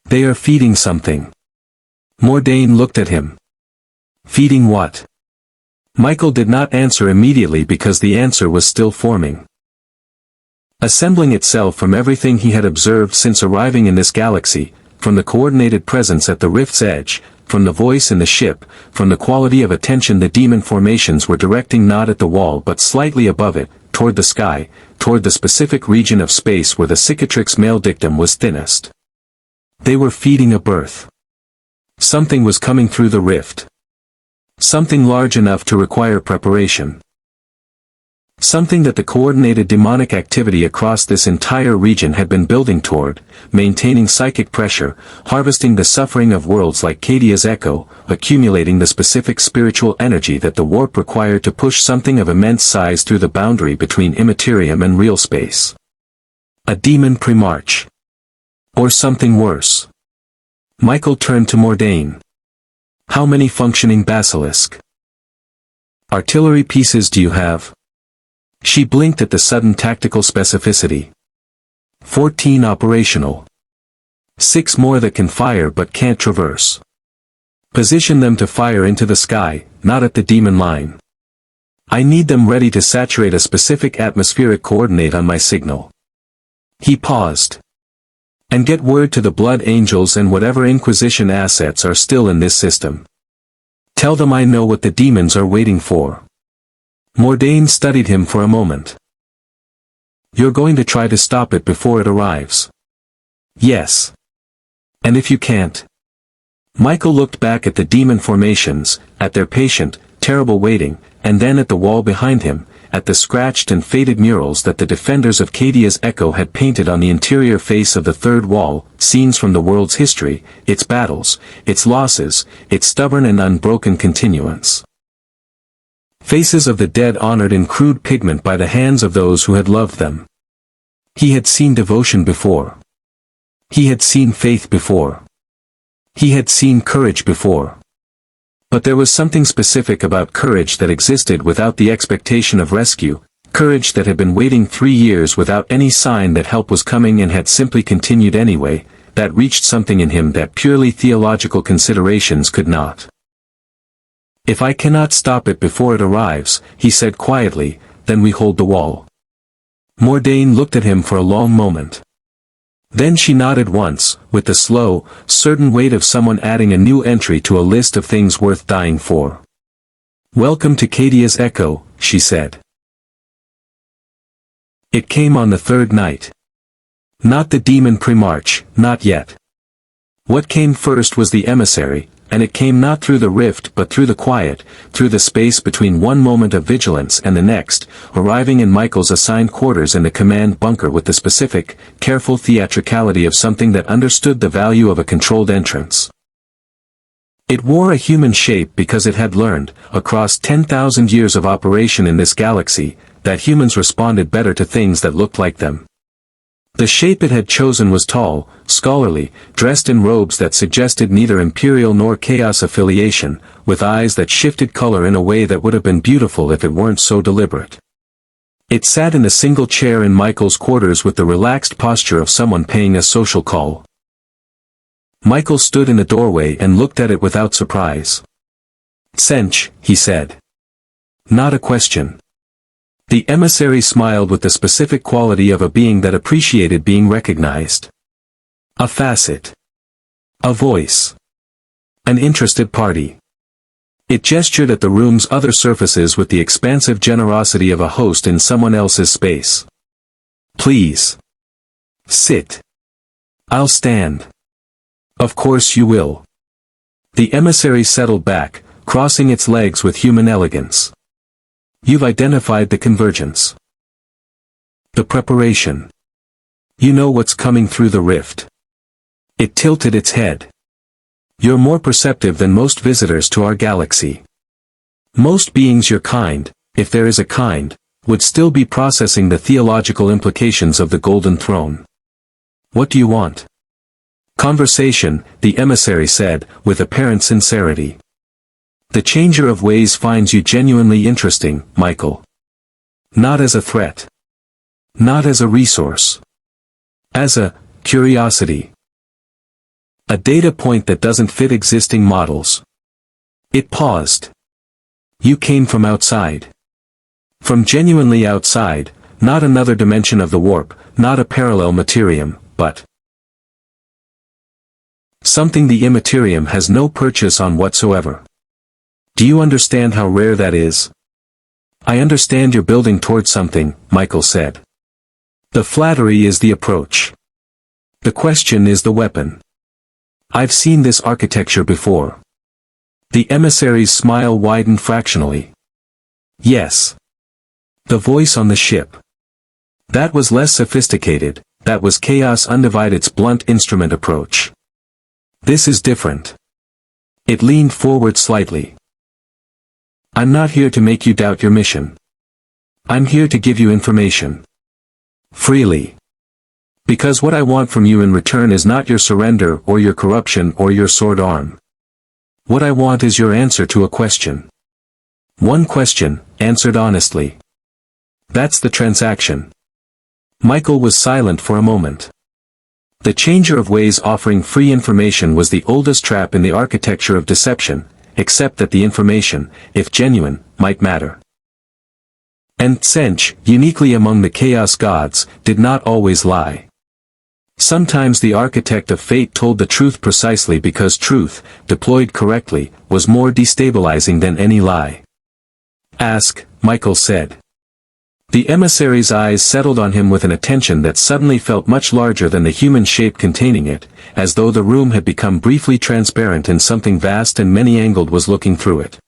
They are feeding something." Mordain looked at him. "Feeding what?" Michael did not answer immediately because the answer was still forming. Assembling itself from everything he had observed since arriving in this galaxy, from the coordinated presence at the rift's edge, from the voice in the ship, from the quality of attention the demon formations were directing not at the wall but slightly above it, toward the sky, toward the specific region of space where the cicatrix maledictum was thinnest. They were feeding a birth. Something was coming through the rift. Something large enough to require preparation. Something that the coordinated demonic activity across this entire region had been building toward, maintaining psychic pressure, harvesting the suffering of worlds like Cadia's Echo, accumulating the specific spiritual energy that the warp required to push something of immense size through the boundary between immaterium and real space. A demon pre-march. Or something worse. Michael turned to Mordain. "How many functioning basilisk artillery pieces do you have?" She blinked at the sudden tactical specificity. 14 operational. 6 more that can fire but can't traverse. Position them to fire into the sky, not at the demon line. I need them ready to saturate a specific atmospheric coordinate on my signal. He paused. And get word to the Blood Angels and whatever Inquisition assets are still in this system. Tell them I know what the demons are waiting for. Mordain studied him for a moment. "You're going to try to stop it before it arrives?" "Yes. And if you can't?" Michael looked back at the demon formations, at their patient, terrible waiting, and then at the wall behind him, at the scratched and faded murals that the defenders of Cadia's Echo had painted on the interior face of the third wall, scenes from the world's history, its battles, its losses, its stubborn and unbroken continuance. Faces of the dead honored in crude pigment by the hands of those who had loved them. He had seen devotion before. He had seen faith before. He had seen courage before. But there was something specific about courage that existed without the expectation of rescue, courage that had been waiting 3 years without any sign that help was coming and had simply continued anyway, that reached something in him that purely theological considerations could not. "If I cannot stop it before it arrives," he said quietly, "then we hold the wall." Mordain looked at him for a long moment. Then she nodded once, with the slow, certain weight of someone adding a new entry to a list of things worth dying for. "Welcome to Cadia's Echo," she said. It came on the third night. Not the demon Primarch, not yet. What came first was the emissary, and it came not through the rift but through the quiet, through the space between one moment of vigilance and the next, arriving in Michael's assigned quarters in the command bunker with the specific, careful theatricality of something that understood the value of a controlled entrance. It wore a human shape because it had learned, across 10,000 years of operation in this galaxy, that humans responded better to things that looked like them. The shape it had chosen was tall, scholarly, dressed in robes that suggested neither Imperial nor Chaos affiliation, with eyes that shifted color in a way that would have been beautiful if it weren't so deliberate. It sat in a single chair in Michael's quarters with the relaxed posture of someone paying a social call. Michael stood in the doorway and looked at it without surprise. "Sench," he said. "Not a question." The emissary smiled with the specific quality of a being that appreciated being recognized. A facet. A voice. An interested party. It gestured at the room's other surfaces with the expansive generosity of a host in someone else's space. "Please. Sit. I'll stand." "Of course you will." The emissary settled back, crossing its legs with human elegance. "You've identified the convergence. The preparation. You know what's coming through the rift." It tilted its head. "You're more perceptive than most visitors to our galaxy. Most beings your kind, if there is a kind, would still be processing the theological implications of the Golden Throne. What do you want?" "Conversation," the emissary said, with apparent sincerity. "The changer of ways finds you genuinely interesting, Michael. Not as a threat. Not as a resource. As a curiosity. A data point that doesn't fit existing models." It paused. "You came from outside. From genuinely outside, not another dimension of the warp, not a parallel materium, but something the immaterium has no purchase on whatsoever. Do you understand how rare that is?" "I understand you're building towards something," Michael said. "The flattery is the approach. The question is the weapon. I've seen this architecture before." The emissary's smile widened fractionally. "Yes. The voice on the ship. That was less sophisticated, that was Chaos Undivided's blunt instrument approach. This is different." It leaned forward slightly. "I'm not here to make you doubt your mission. I'm here to give you information. Freely. Because what I want from you in return is not your surrender or your corruption or your sword arm. What I want is your answer to a question. One question, answered honestly. That's the transaction." Michael was silent for a moment. The changer of ways offering free information was the oldest trap in the architecture of deception, except that the information, if genuine, might matter. And Sench, uniquely among the Chaos gods, did not always lie. Sometimes the architect of fate told the truth precisely because truth, deployed correctly, was more destabilizing than any lie. "Ask," Michael said. The emissary's eyes settled on him with an attention that suddenly felt much larger than the human shape containing it, as though the room had become briefly transparent and something vast and many-angled was looking through it.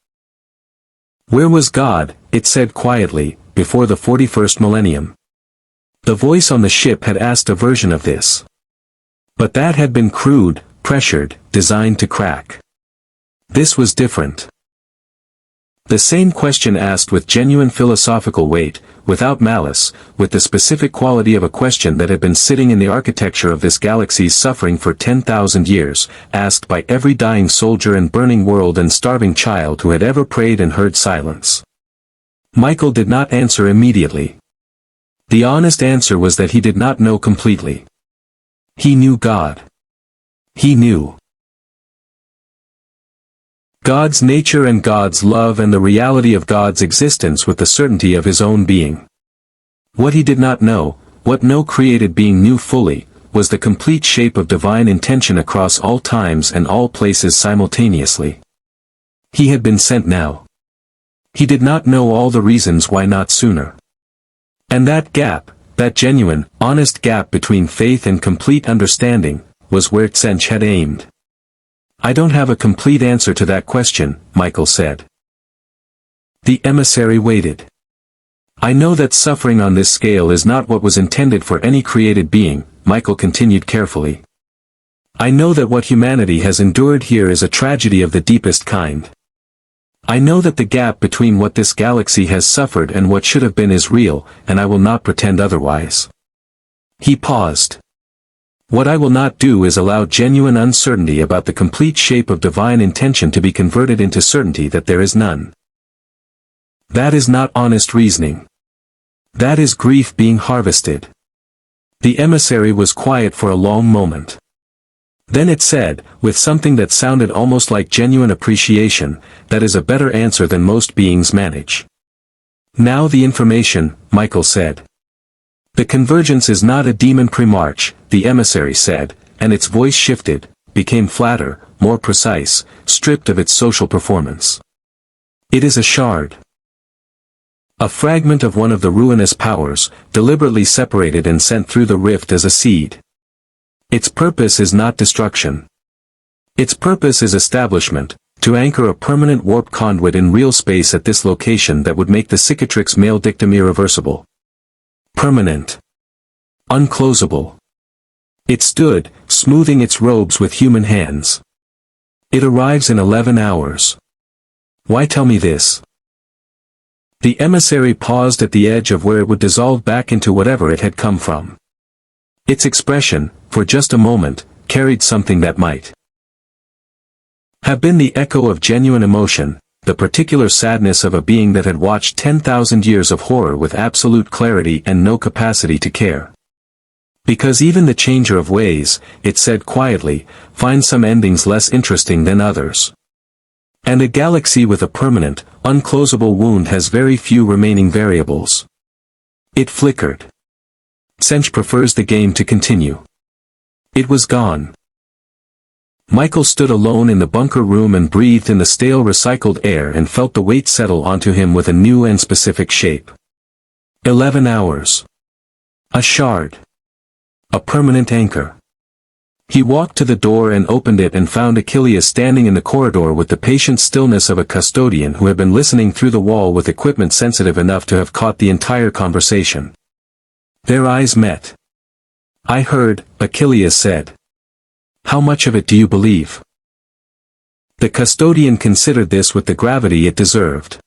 "Where was God," it said quietly, "before the 41st millennium?" The voice on the ship had asked a version of this. But that had been crude, pressured, designed to crack. This was different. The same question asked with genuine philosophical weight, without malice, with the specific quality of a question that had been sitting in the architecture of this galaxy's suffering for 10,000 years, asked by every dying soldier and burning world and starving child who had ever prayed and heard silence. Michael did not answer immediately. The honest answer was that he did not know completely. He knew God. He knew God's nature and God's love and the reality of God's existence with the certainty of his own being. What he did not know, what no created being knew fully, was the complete shape of divine intention across all times and all places simultaneously. He had been sent now. He did not know all the reasons why not sooner. And that gap, that genuine, honest gap between faith and complete understanding, was where Tsench had aimed. I don't have a complete answer to that question, Michael said. The emissary waited. I know that suffering on this scale is not what was intended for any created being, Michael continued carefully. I know that what humanity has endured here is a tragedy of the deepest kind. I know that the gap between what this galaxy has suffered and what should have been is real, and I will not pretend otherwise. He paused. What I will not do is allow genuine uncertainty about the complete shape of divine intention to be converted into certainty that there is none. That is not honest reasoning. That is grief being harvested. The emissary was quiet for a long moment. Then it said, with something that sounded almost like genuine appreciation, that is a better answer than most beings manage. Now the information, Michael said. The convergence is not a demon premarch, the emissary said, and its voice shifted, became flatter, more precise, stripped of its social performance. It is a shard. A fragment of one of the ruinous powers, deliberately separated and sent through the rift as a seed. Its purpose is not destruction. Its purpose is establishment, to anchor a permanent warp conduit in real space at this location that would make the cicatrix male dictum irreversible. Permanent. Unclosable. It stood, smoothing its robes with human hands. It arrives in 11 hours. Why tell me this? The emissary paused at the edge of where it would dissolve back into whatever it had come from. Its expression, for just a moment, carried something that might have been the echo of genuine emotion, the particular sadness of a being that had watched 10,000 years of horror with absolute clarity and no capacity to care. Because even the changer of ways, it said quietly, finds some endings less interesting than others. And a galaxy with a permanent, unclosable wound has very few remaining variables. It flickered. Tsench prefers the game to continue. It was gone. Michael stood alone in the bunker room and breathed in the stale recycled air and felt the weight settle onto him with a new and specific shape. 11 hours. A shard. A permanent anchor. He walked to the door and opened it and found Achilles standing in the corridor with the patient stillness of a custodian who had been listening through the wall with equipment sensitive enough to have caught the entire conversation. Their eyes met. I heard, Achilles said. How much of it do you believe? The custodian considered this with the gravity it deserved.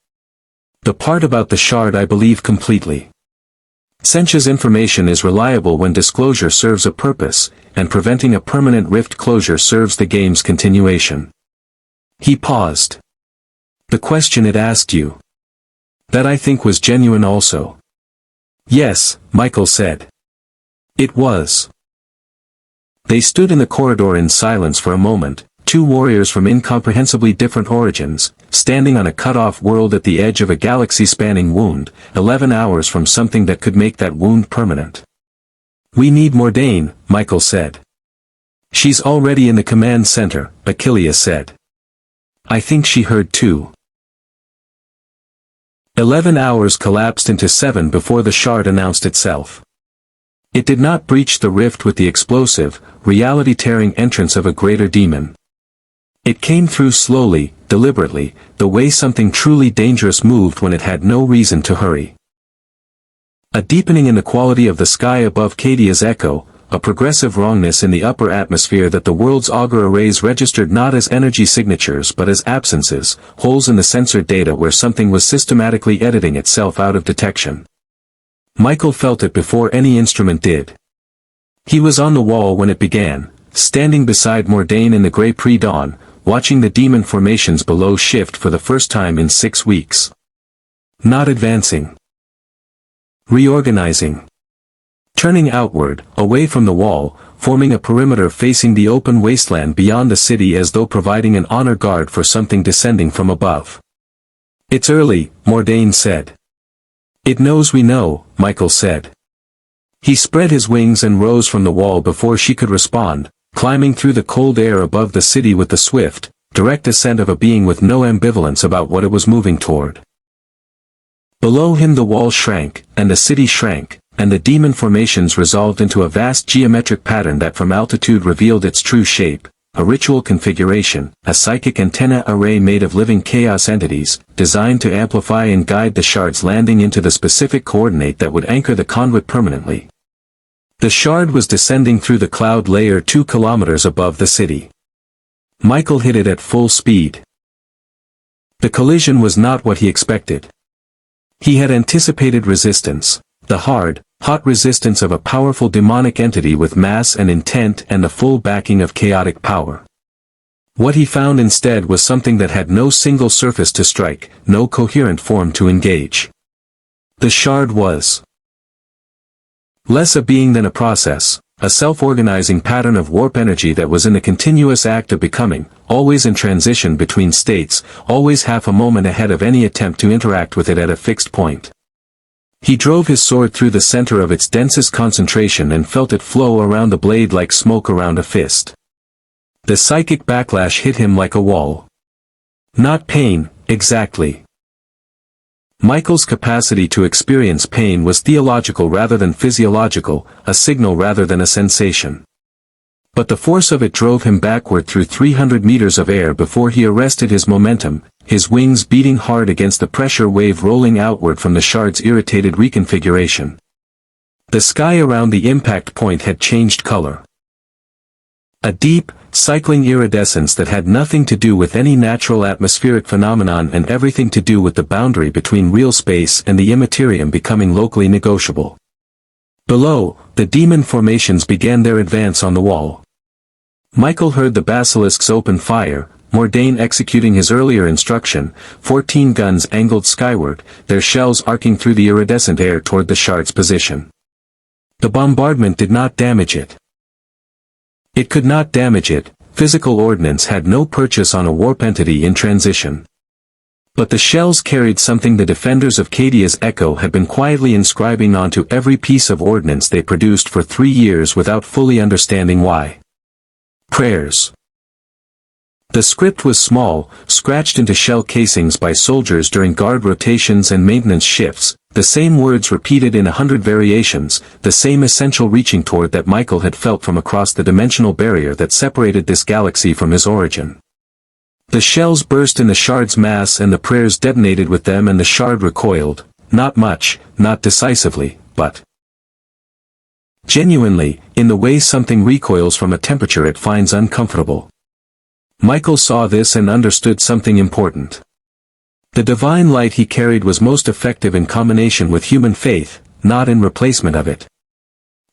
The part about the shard I believe completely. Tsench's information is reliable when disclosure serves a purpose, and preventing a permanent rift closure serves the game's continuation. He paused. The question it asked you. That I think was genuine also. Yes, Michael said. It was. They stood in the corridor in silence for a moment, two warriors from incomprehensibly different origins, standing on a cut-off world at the edge of a galaxy-spanning wound, 11 hours from something that could make that wound permanent. We need Mordain, Michael said. She's already in the command center, Achilles said. I think she heard too. 11 hours collapsed into 7 before the shard announced itself. It did not breach the rift with the explosive, reality-tearing entrance of a greater demon. It came through slowly, deliberately, the way something truly dangerous moved when it had no reason to hurry. A deepening in the quality of the sky above Cadia's echo, a progressive wrongness in the upper atmosphere that the world's augur arrays registered not as energy signatures but as absences, holes in the censored data where something was systematically editing itself out of detection. Michael felt it before any instrument did. He was on the wall when it began, standing beside Mordain in the grey pre-dawn, watching the demon formations below shift for the first time in 6 weeks. Not advancing. Reorganizing. Turning outward, away from the wall, forming a perimeter facing the open wasteland beyond the city as though providing an honor guard for something descending from above. It's early, Mordain said. It knows we know, Michael said. He spread his wings and rose from the wall before she could respond, climbing through the cold air above the city with the swift, direct ascent of a being with no ambivalence about what it was moving toward. Below him the wall shrank, and the city shrank, and the demon formations resolved into a vast geometric pattern that from altitude revealed its true shape, a ritual configuration, a psychic antenna array made of living chaos entities, designed to amplify and guide the shards landing into the specific coordinate that would anchor the conduit permanently. The shard was descending through the cloud layer 2 kilometers above the city. Michael hit it at full speed. The collision was not what he expected. He had anticipated resistance, the hard, hot resistance of a powerful demonic entity with mass and intent and the full backing of chaotic power. What he found instead was something that had no single surface to strike, no coherent form to engage. The shard was less a being than a process, a self-organizing pattern of warp energy that was in the continuous act of becoming, always in transition between states, always half a moment ahead of any attempt to interact with it at a fixed point. He drove his sword through the center of its densest concentration and felt it flow around the blade like smoke around a fist. The psychic backlash hit him like a wall. Not pain, exactly. Michael's capacity to experience pain was theological rather than physiological, a signal rather than a sensation. But the force of it drove him backward through 300 meters of air before he arrested his momentum, his wings beating hard against the pressure wave rolling outward from the shard's irritated reconfiguration. The sky around the impact point had changed color. A deep, cycling iridescence that had nothing to do with any natural atmospheric phenomenon and everything to do with the boundary between real space and the Imperium becoming locally negotiable. Below, the demon formations began their advance on the wall. Michael heard the basilisks open fire, Mordain executing his earlier instruction, 14 guns angled skyward, their shells arcing through the iridescent air toward the shard's position. The bombardment did not damage it. It could not damage it, physical ordnance had no purchase on a warp entity in transition. But the shells carried something the defenders of Cadia's Echo had been quietly inscribing onto every piece of ordnance they produced for 3 years without fully understanding why. Prayers. The script was small, scratched into shell casings by soldiers during guard rotations and maintenance shifts, the same words repeated in 100 variations, the same essential reaching toward that Michael had felt from across the dimensional barrier that separated this galaxy from his origin. The shells burst in the shard's mass and the prayers detonated with them and the shard recoiled, not much, not decisively, but genuinely, in the way something recoils from a temperature it finds uncomfortable. Michael saw this and understood something important. The divine light he carried was most effective in combination with human faith, not in replacement of it.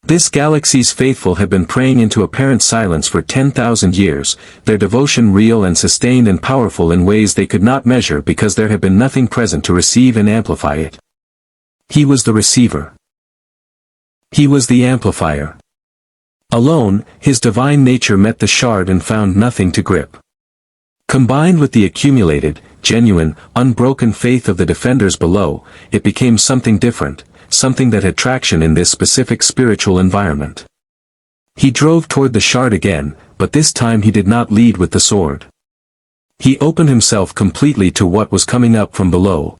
This galaxy's faithful had been praying into apparent silence for 10,000 years, their devotion real and sustained and powerful in ways they could not measure because there had been nothing present to receive and amplify it. He was the receiver. He was the amplifier. Alone, his divine nature met the shard and found nothing to grip. Combined with the accumulated, genuine, unbroken faith of the defenders below, it became something different, something that had traction in this specific spiritual environment. He drove toward the shard again, but this time he did not lead with the sword. He opened himself completely to what was coming up from below.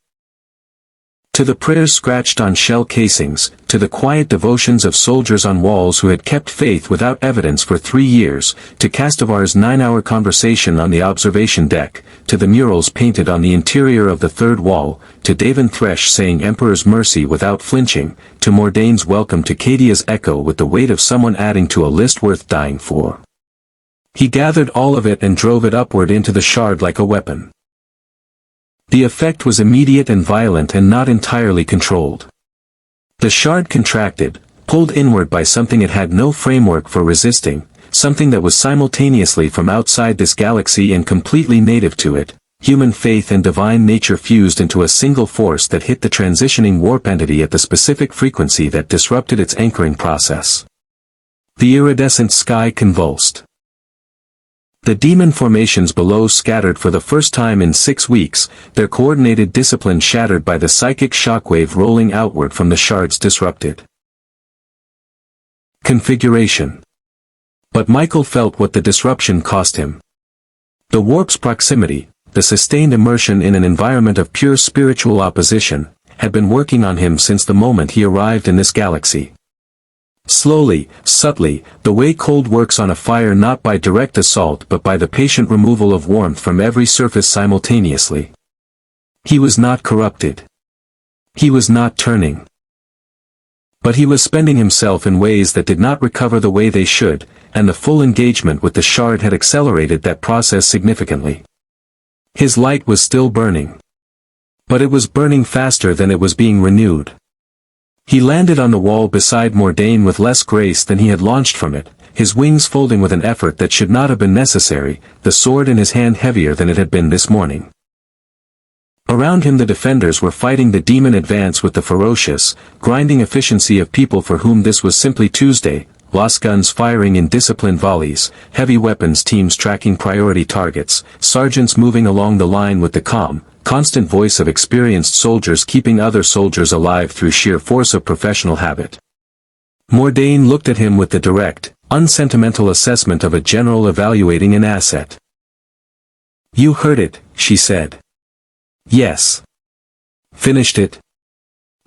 To the prayers scratched on shell casings, to the quiet devotions of soldiers on walls who had kept faith without evidence for 3 years, to Castavar's 9-hour conversation on the observation deck, to the murals painted on the interior of the third wall, to Daven Thresh saying Emperor's mercy without flinching, to Mordain's welcome to Cadia's Echo with the weight of someone adding to a list worth dying for. He gathered all of it and drove it upward into the shard like a weapon. The effect was immediate and violent and not entirely controlled. The shard contracted, pulled inward by something it had no framework for resisting, something that was simultaneously from outside this galaxy and completely native to it. Human faith and divine nature fused into a single force that hit the transitioning warp entity at the specific frequency that disrupted its anchoring process. The iridescent sky convulsed. The demon formations below scattered for the first time in 6 weeks, their coordinated discipline shattered by the psychic shockwave rolling outward from the shards disrupted. configuration. But Michael felt what the disruption cost him. The warp's proximity, the sustained immersion in an environment of pure spiritual opposition, had been working on him since the moment he arrived in this galaxy. Slowly, subtly, the way cold works on a fire, not by direct assault but by the patient removal of warmth from every surface simultaneously. He was not corrupted. He was not turning. But he was spending himself in ways that did not recover the way they should, and the full engagement with the shard had accelerated that process significantly. His light was still burning. But it was burning faster than it was being renewed. He landed on the wall beside Mordain with less grace than he had launched from it, his wings folding with an effort that should not have been necessary, the sword in his hand heavier than it had been this morning. Around him the defenders were fighting the demon advance with the ferocious, grinding efficiency of people for whom this was simply Tuesday, lost guns firing in disciplined volleys, heavy weapons teams tracking priority targets, sergeants moving along the line with the calm, constant voice of experienced soldiers keeping other soldiers alive through sheer force of professional habit. Mordain looked at him with the direct, unsentimental assessment of a general evaluating an asset. "You heard it," she said. "Yes." "Finished it?"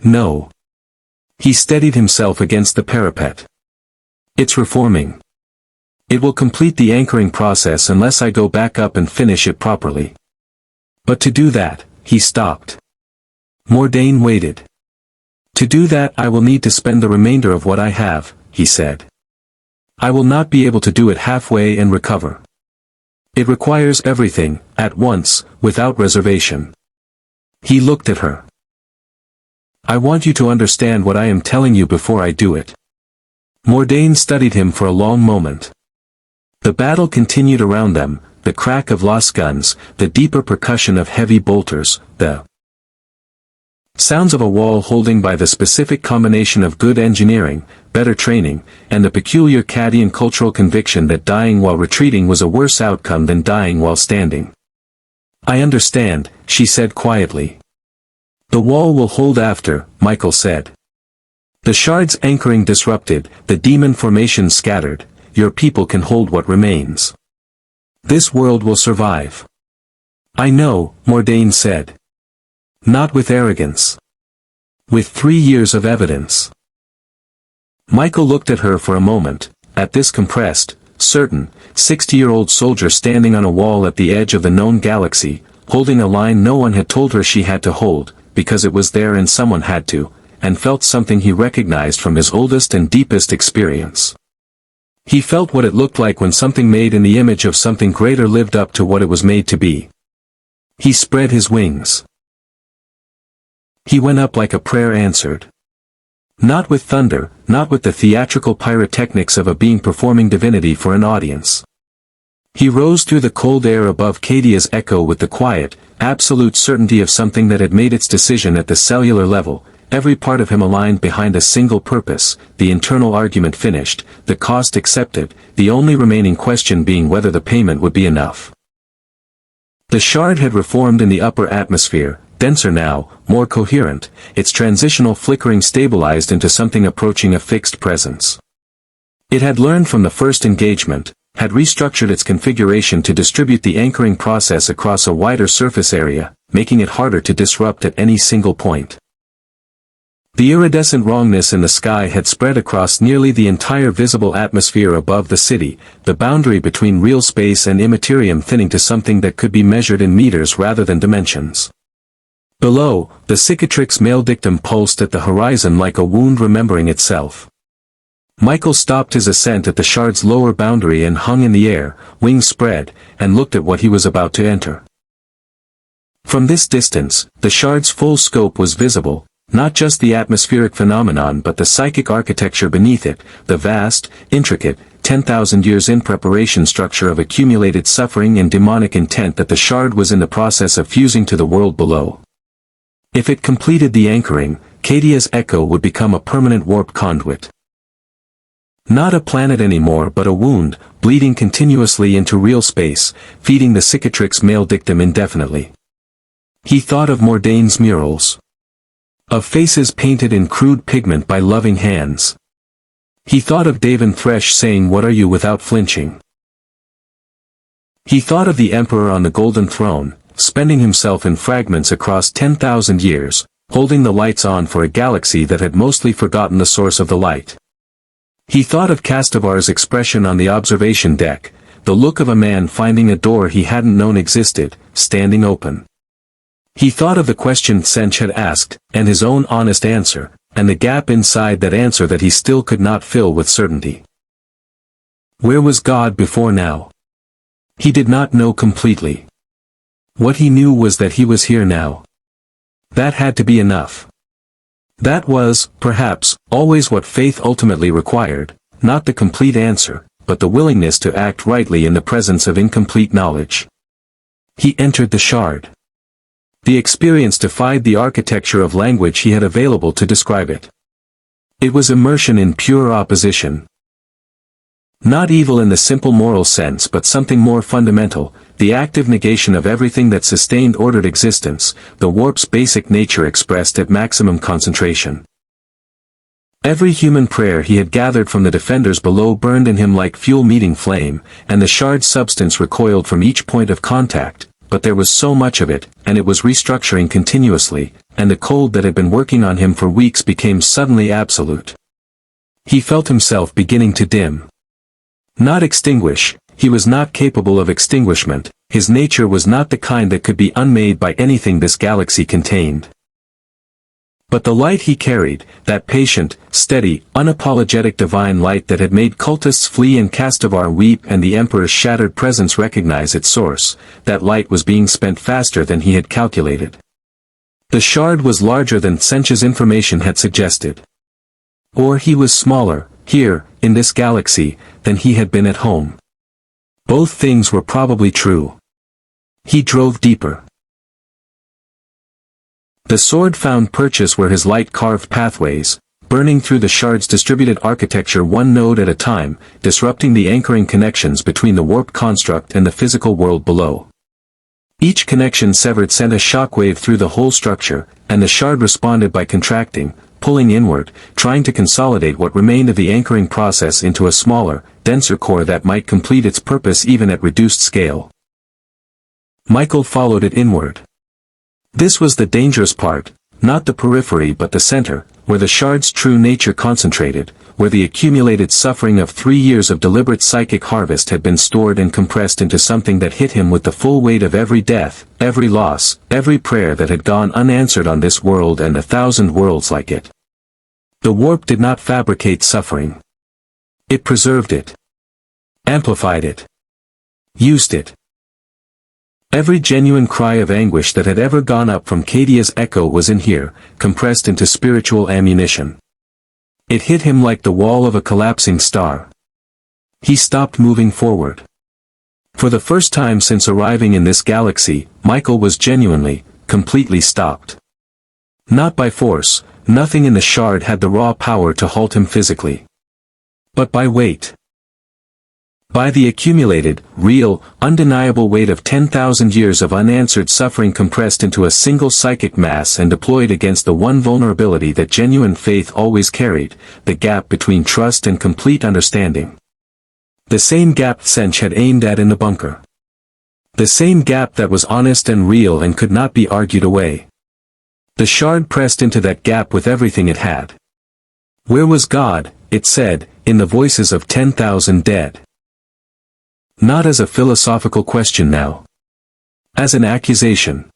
"No." He steadied himself against the parapet. "It's reforming. It will complete the anchoring process unless I go back up and finish it properly. But to do that," he stopped. Mordain waited. "To do that I will need to spend the remainder of what I have," he said. "I will not be able to do it halfway and recover. It requires everything, at once, without reservation." He looked at her. "I want you to understand what I am telling you before I do it." Mordain studied him for a long moment. The battle continued around them, the crack of lost guns, the deeper percussion of heavy bolters, the sounds of a wall holding by the specific combination of good engineering, better training, and the peculiar Cadian cultural conviction that dying while retreating was a worse outcome than dying while standing. "I understand," she said quietly. "The wall will hold after," Michael said. "The shard's anchoring disrupted, the demon formation scattered, your people can hold what remains. This world will survive." "I know," Mordain said. "Not with arrogance. With 3 years of evidence." Michael looked at her for a moment, at this compressed, certain, 60-year-old soldier standing on a wall at the edge of the known galaxy, holding a line no one had told her she had to hold, because it was there and someone had to, and felt something he recognized from his oldest and deepest experience. He felt what it looked like when something made in the image of something greater lived up to what it was made to be. He spread his wings. He went up like a prayer answered. Not with thunder, not with the theatrical pyrotechnics of a being performing divinity for an audience. He rose through the cold air above Cadia's echo with the quiet, absolute certainty of something that had made its decision at the cellular level, every part of him aligned behind a single purpose, the internal argument finished, the cost accepted, the only remaining question being whether the payment would be enough. The shard had reformed in the upper atmosphere, denser now, more coherent, its transitional flickering stabilized into something approaching a fixed presence. It had learned from the first engagement, had restructured its configuration to distribute the anchoring process across a wider surface area, making it harder to disrupt at any single point. The iridescent wrongness in the sky had spread across nearly the entire visible atmosphere above the city, the boundary between real space and immaterium thinning to something that could be measured in meters rather than dimensions. Below, the cicatrix maledictum pulsed at the horizon like a wound remembering itself. Michael stopped his ascent at the shard's lower boundary and hung in the air, wings spread, and looked at what he was about to enter. From this distance, the shard's full scope was visible. Not just the atmospheric phenomenon but the psychic architecture beneath it, the vast, intricate, 10,000 years in preparation structure of accumulated suffering and demonic intent that the shard was in the process of fusing to the world below. If it completed the anchoring, Cadia's echo would become a permanent warp conduit. Not a planet anymore but a wound, bleeding continuously into real space, feeding the cicatrix maledictum indefinitely. He thought of Mordain's murals. Of faces painted in crude pigment by loving hands. He thought of Davin Thresh saying "What are you?" without flinching. He thought of the Emperor on the golden throne, spending himself in fragments across 10,000 years, holding the lights on for a galaxy that had mostly forgotten the source of the light. He thought of Castavar's expression on the observation deck, the look of a man finding a door he hadn't known existed, standing open. He thought of the question Sench had asked, and his own honest answer, and the gap inside that answer that he still could not fill with certainty. Where was God before now? He did not know completely. What he knew was that he was here now. That had to be enough. That was, perhaps, always what faith ultimately required, not the complete answer, but the willingness to act rightly in the presence of incomplete knowledge. He entered the shard. The experience defied the architecture of language he had available to describe it. It was immersion in pure opposition. Not evil in the simple moral sense but something more fundamental, the active negation of everything that sustained ordered existence, the warp's basic nature expressed at maximum concentration. Every human prayer he had gathered from the defenders below burned in him like fuel meeting flame, and the shard's substance recoiled from each point of contact, but there was so much of it, and it was restructuring continuously, and the cold that had been working on him for weeks became suddenly absolute. He felt himself beginning to dim. Not extinguish, he was not capable of extinguishment, his nature was not the kind that could be unmade by anything this galaxy contained. But the light he carried, that patient, steady, unapologetic divine light that had made cultists flee and Castavar weep and the Emperor's shattered presence recognize its source, that light was being spent faster than he had calculated. The shard was larger than Sench's information had suggested. Or he was smaller, here, in this galaxy, than he had been at home. Both things were probably true. He drove deeper. The sword found purchase where his light carved pathways, burning through the shard's distributed architecture one node at a time, disrupting the anchoring connections between the warped construct and the physical world below. Each connection severed sent a shockwave through the whole structure, and the shard responded by contracting, pulling inward, trying to consolidate what remained of the anchoring process into a smaller, denser core that might complete its purpose even at reduced scale. Michael followed it inward. This was the dangerous part, not the periphery but the center, where the shard's true nature concentrated, where the accumulated suffering of 3 years of deliberate psychic harvest had been stored and compressed into something that hit him with the full weight of every death, every loss, every prayer that had gone unanswered on this world and 1,000 worlds like it. The warp did not fabricate suffering. It preserved it. Amplified it. Used it. Every genuine cry of anguish that had ever gone up from Cadia's echo was in here, compressed into spiritual ammunition. It hit him like the wall of a collapsing star. He stopped moving forward. For the first time since arriving in this galaxy, Michael was genuinely, completely stopped. Not by force, nothing in the shard had the raw power to halt him physically. But by weight. By the accumulated, real, undeniable weight of 10,000 years of unanswered suffering compressed into a single psychic mass and deployed against the one vulnerability that genuine faith always carried, the gap between trust and complete understanding. The same gap Sench had aimed at in the bunker. The same gap that was honest and real and could not be argued away. The shard pressed into that gap with everything it had. Where was God, it said, in the voices of 10,000 dead? Not as a philosophical question now. As an accusation.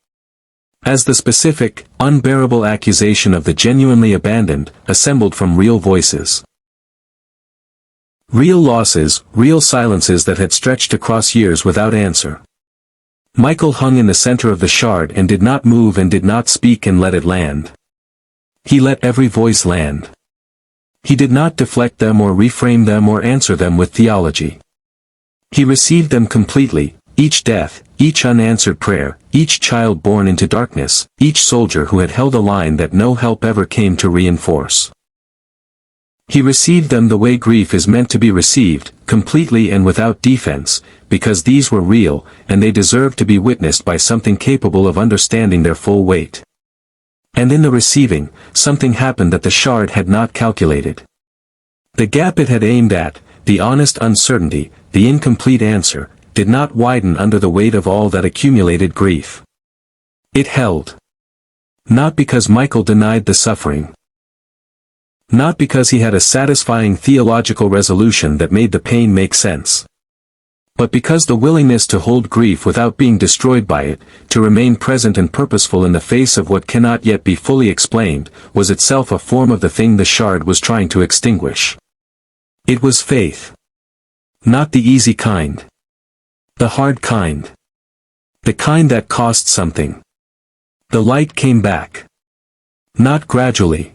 As the specific, unbearable accusation of the genuinely abandoned, assembled from real voices. Real losses, real silences that had stretched across years without answer. Michael hung in the center of the shard and did not move and did not speak and let it land. He let every voice land. He did not deflect them or reframe them or answer them with theology. He received them completely, each death, each unanswered prayer, each child born into darkness, each soldier who had held a line that no help ever came to reinforce. He received them the way grief is meant to be received, completely and without defense, because these were real, and they deserved to be witnessed by something capable of understanding their full weight. And in the receiving, something happened that the shard had not calculated. The gap it had aimed at, the honest uncertainty, the incomplete answer, did not widen under the weight of all that accumulated grief. It held. Not because Michael denied the suffering. Not because he had a satisfying theological resolution that made the pain make sense. But because the willingness to hold grief without being destroyed by it, to remain present and purposeful in the face of what cannot yet be fully explained, was itself a form of the thing the shard was trying to extinguish. It was faith. Not the easy kind. The hard kind. The kind that cost something. The light came back. Not gradually.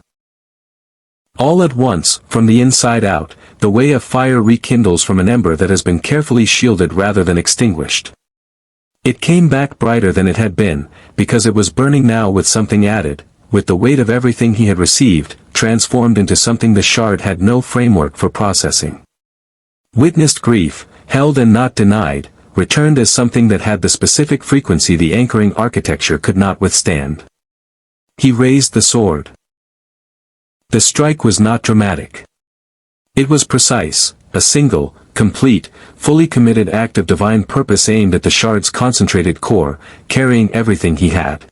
All at once, from the inside out, the way a fire rekindles from an ember that has been carefully shielded rather than extinguished. It came back brighter than it had been, because it was burning now with something added, with the weight of everything he had received, transformed into something the shard had no framework for processing. Witnessed grief, held and not denied, returned as something that had the specific frequency the anchoring architecture could not withstand. He raised the sword. The strike was not dramatic. It was precise, a single, complete, fully committed act of divine purpose aimed at the shard's concentrated core, carrying everything he had.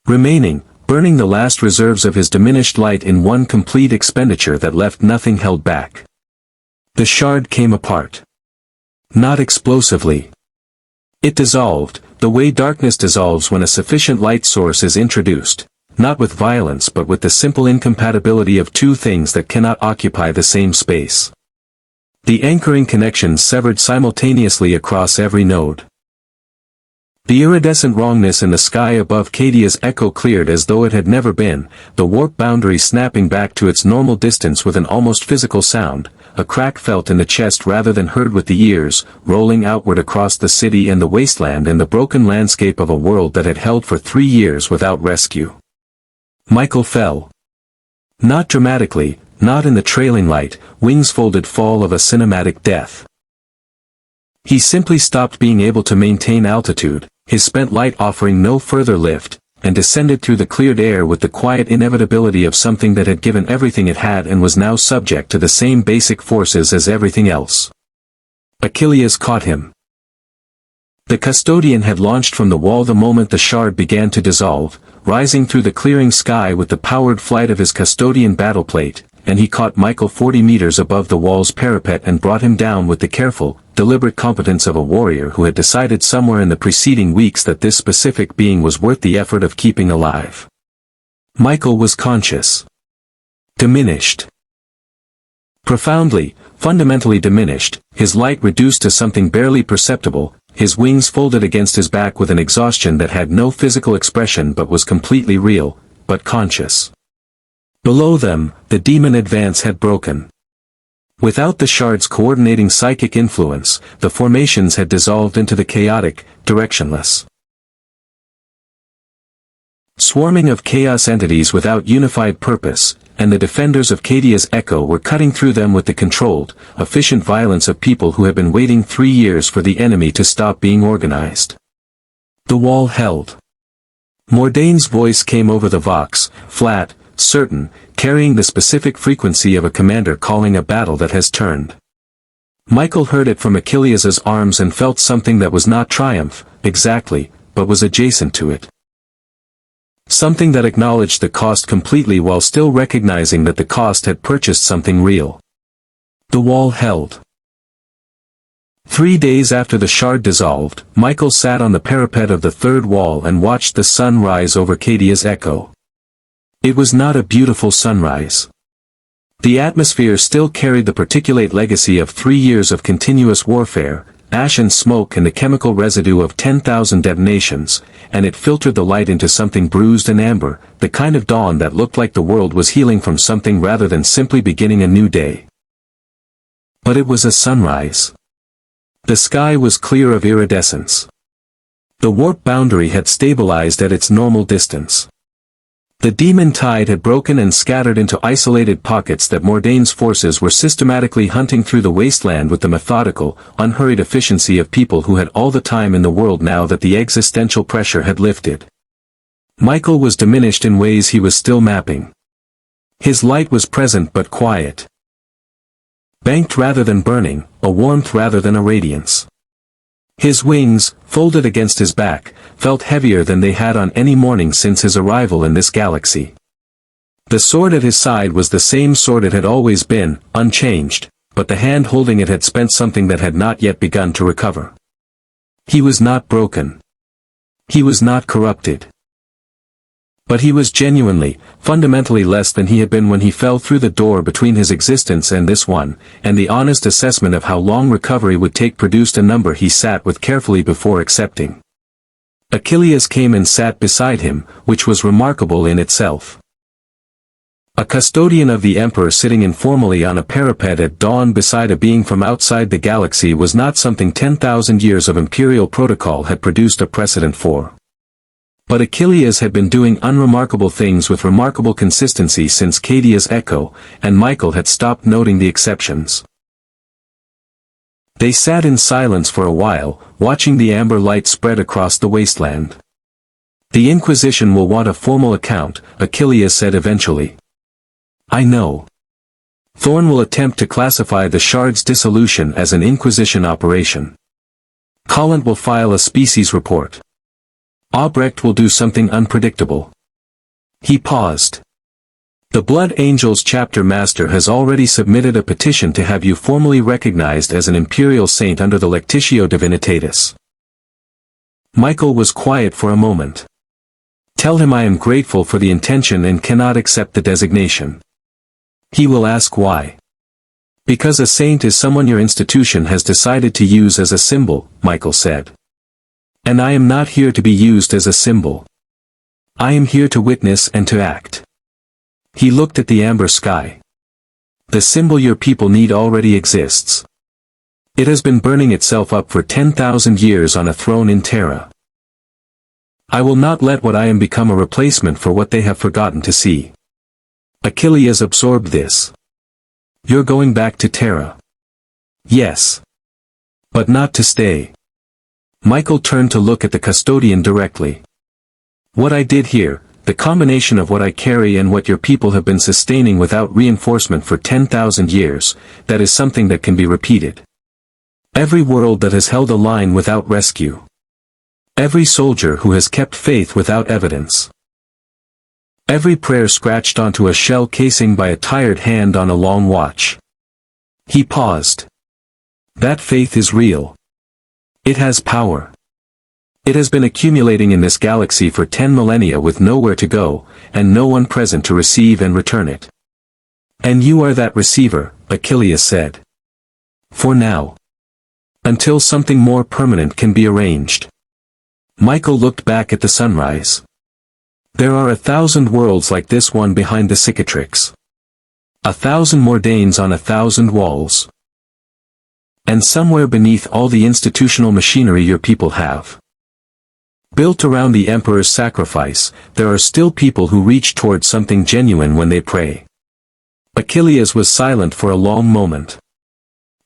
Remaining, burning the last reserves of his diminished light in one complete expenditure that left nothing held back. The shard came apart. Not explosively. It dissolved, the way darkness dissolves when a sufficient light source is introduced. Not with violence but with the simple incompatibility of two things that cannot occupy the same space. The anchoring connection severed simultaneously across every node. The iridescent wrongness in the sky above Cadia's echo cleared as though it had never been, the warp boundary snapping back to its normal distance with an almost physical sound, a crack felt in the chest rather than heard with the ears, rolling outward across the city and the wasteland and the broken landscape of a world that had held for 3 years without rescue. Michael fell. Not dramatically, not in the trailing light, wings-folded fall of a cinematic death. He simply stopped being able to maintain altitude, his spent light offering no further lift, and descended through the cleared air with the quiet inevitability of something that had given everything it had and was now subject to the same basic forces as everything else. Achilles caught him. The custodian had launched from the wall the moment the shard began to dissolve, rising through the clearing sky with the powered flight of his custodian battleplate, and he caught Michael 40 meters above the wall's parapet and brought him down with the careful, deliberate competence of a warrior who had decided somewhere in the preceding weeks that this specific being was worth the effort of keeping alive. Michael was conscious. Diminished. Profoundly, fundamentally diminished, his light reduced to something barely perceptible, his wings folded against his back with an exhaustion that had no physical expression but was completely real, but conscious. Below them, the demon advance had broken. Without the shard's coordinating psychic influence, the formations had dissolved into the chaotic, directionless swarming of chaos entities without unified purpose, and the defenders of Cadia's echo were cutting through them with the controlled, efficient violence of people who had been waiting 3 years for the enemy to stop being organized. The wall held. Mordane's voice came over the vox, flat, certain, carrying the specific frequency of a commander calling a battle that has turned. Michael heard it from Achilles' arms and felt something that was not triumph, exactly, but was adjacent to it. Something that acknowledged the cost completely while still recognizing that the cost had purchased something real. The wall held. 3 days after the shard dissolved, Michael sat on the parapet of the third wall and watched the sun rise over Cadia's echo. It was not a beautiful sunrise. The atmosphere still carried the particulate legacy of 3 years of continuous warfare, ash and smoke and the chemical residue of 10,000 detonations, and it filtered the light into something bruised and amber, the kind of dawn that looked like the world was healing from something rather than simply beginning a new day. But it was a sunrise. The sky was clear of iridescence. The warp boundary had stabilized at its normal distance. The demon tide had broken and scattered into isolated pockets that Mordane's forces were systematically hunting through the wasteland with the methodical, unhurried efficiency of people who had all the time in the world now that the existential pressure had lifted. Michael was diminished in ways he was still mapping. His light was present but quiet. Banked rather than burning, a warmth rather than a radiance. His wings, folded against his back, felt heavier than they had on any morning since his arrival in this galaxy. The sword at his side was the same sword it had always been, unchanged, but the hand holding it had spent something that had not yet begun to recover. He was not broken. He was not corrupted. But he was genuinely, fundamentally less than he had been when he fell through the door between his existence and this one, and the honest assessment of how long recovery would take produced a number he sat with carefully before accepting. Achilles came and sat beside him, which was remarkable in itself. A custodian of the Emperor sitting informally on a parapet at dawn beside a being from outside the galaxy was not something 10,000 years of Imperial protocol had produced a precedent for. But Achilles had been doing unremarkable things with remarkable consistency since Cadia's echo, and Michael had stopped noting the exceptions. They sat in silence for a while, watching the amber light spread across the wasteland. "The Inquisition will want a formal account," Achilles said eventually. "I know. Thorn will attempt to classify the Shard's dissolution as an Inquisition operation. Collant will file a species report. Albrecht will do something unpredictable." He paused. "The Blood Angels chapter master has already submitted a petition to have you formally recognized as an imperial saint under the Lectitio Divinitatis." Michael was quiet for a moment. "Tell him I am grateful for the intention and cannot accept the designation." "He will ask why." "Because a saint is someone your institution has decided to use as a symbol," Michael said. "And I am not here to be used as a symbol. I am here to witness and to act." He looked at the amber sky. "The symbol your people need already exists. It has been burning itself up for 10,000 years on a throne in Terra. I will not let what I am become a replacement for what they have forgotten to see." Achilles absorbed this. "You're going back to Terra." "Yes. But not to stay." Michael turned to look at the custodian directly. "What I did here, the combination of what I carry and what your people have been sustaining without reinforcement for 10,000 years, that is something that can be repeated. Every world that has held a line without rescue. Every soldier who has kept faith without evidence. Every prayer scratched onto a shell casing by a tired hand on a long watch." He paused. "That faith is real. It has power. It has been accumulating in this galaxy for 10 millennia with nowhere to go, and no one present to receive and return it. And you are that receiver," Achilles said. "For now. Until something more permanent can be arranged." Michael looked back at the sunrise. "There are 1,000 worlds like this one behind the cicatrix. 1,000 more Danes on 1,000 walls. And somewhere beneath all the institutional machinery your people have built around the Emperor's sacrifice, there are still people who reach towards something genuine when they pray." Achilles was silent for a long moment.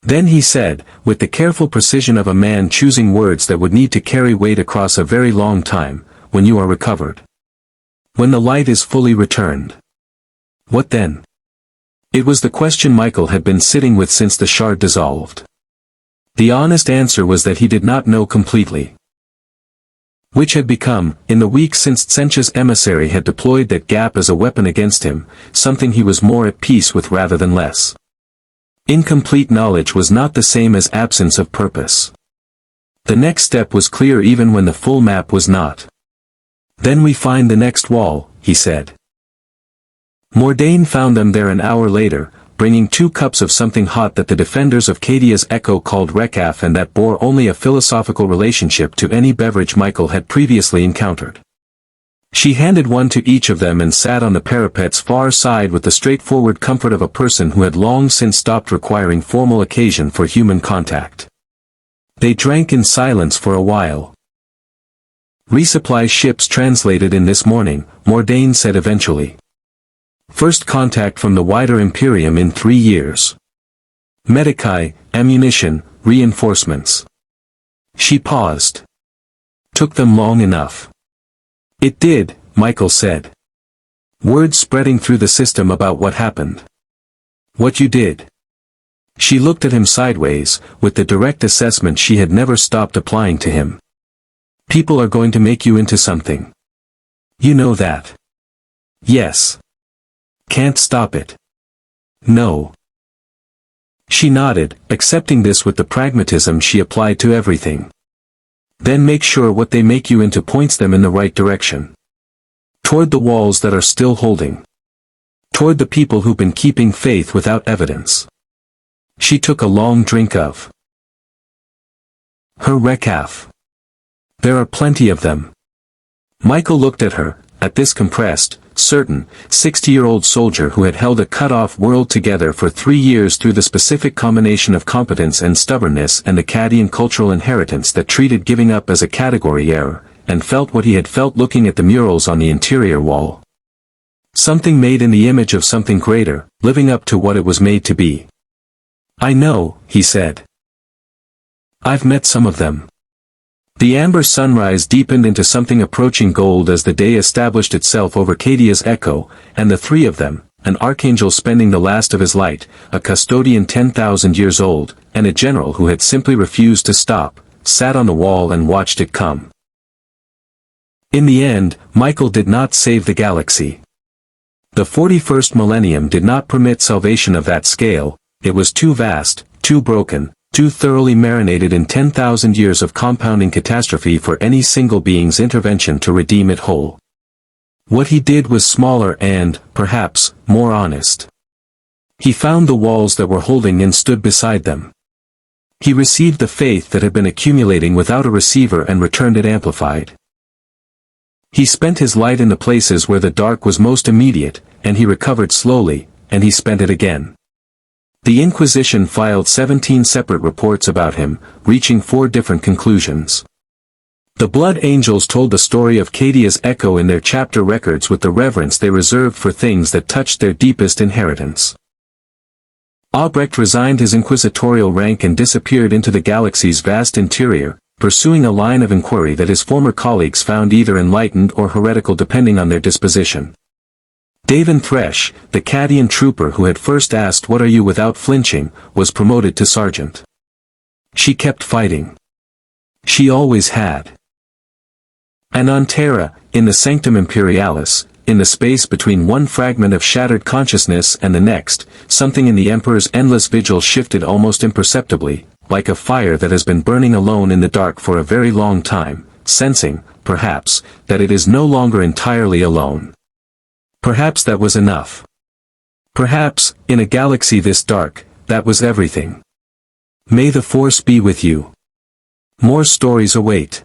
Then he said, with the careful precision of a man choosing words that would need to carry weight across a very long time, "When you are recovered. When the light is fully returned. What then?" It was the question Michael had been sitting with since the shard dissolved. The honest answer was that he did not know completely. Which had become, in the weeks since Tsencha's emissary had deployed that gap as a weapon against him, something he was more at peace with rather than less. Incomplete knowledge was not the same as absence of purpose. The next step was clear even when the full map was not. "Then we find the next wall," he said. Mordain found them there an hour later, bringing 2 cups of something hot that the defenders of Cadia's echo called Rekaf and that bore only a philosophical relationship to any beverage Michael had previously encountered. She handed one to each of them and sat on the parapet's far side with the straightforward comfort of a person who had long since stopped requiring formal occasion for human contact. They drank in silence for a while. "Resupply ships translated in this morning," Mordain said eventually. "First contact from the wider Imperium in 3 years. Medici, ammunition, reinforcements." She paused. "Took them long enough." "It did," Michael said. "Word spreading through the system about what happened. What you did. She looked at him sideways, with the direct assessment she had never stopped applying to him. People are going to make you into something. You know that. Yes. Can't stop it. No. She nodded, accepting this with the pragmatism she applied to everything. Then make sure what they make you into points them in the right direction. Toward the walls that are still holding. Toward the people who've been keeping faith without evidence. She took a long drink of her recaf. There are plenty of them. Michael looked at her, at this compressed, certain, 60-year-old soldier who had held a cut-off world together for 3 years through the specific combination of competence and stubbornness and the Cadian cultural inheritance that treated giving up as a category error, and felt what he had felt looking at the murals on the interior wall. Something made in the image of something greater, living up to what it was made to be. I know, he said. I've met some of them. The amber sunrise deepened into something approaching gold as the day established itself over Cadia's echo, and the three of them, an archangel spending the last of his light, a custodian 10,000 years old, and a general who had simply refused to stop, sat on the wall and watched it come. In the end, Michael did not save the galaxy. The 41st millennium did not permit salvation of that scale. It was too vast, too broken, too thoroughly marinated in 10,000 years of compounding catastrophe for any single being's intervention to redeem it whole. What he did was smaller and, perhaps, more honest. He found the walls that were holding and stood beside them. He received the faith that had been accumulating without a receiver and returned it amplified. He spent his light in the places where the dark was most immediate, and he recovered slowly, and he spent it again. The Inquisition filed 17 separate reports about him, reaching 4 different conclusions. The Blood Angels told the story of Cadia's echo in their chapter records with the reverence they reserved for things that touched their deepest inheritance. Albrecht resigned his inquisitorial rank and disappeared into the galaxy's vast interior, pursuing a line of inquiry that his former colleagues found either enlightened or heretical depending on their disposition. Davin Thresh, the Cadian trooper who had first asked "What are you?" without flinching, was promoted to sergeant. She kept fighting. She always had. And on Terra, in the Sanctum Imperialis, in the space between one fragment of shattered consciousness and the next, something in the Emperor's endless vigil shifted almost imperceptibly, like a fire that has been burning alone in the dark for a very long time, sensing, perhaps, that it is no longer entirely alone. Perhaps that was enough. Perhaps, in a galaxy this dark, that was everything. May the Force be with you. More stories await.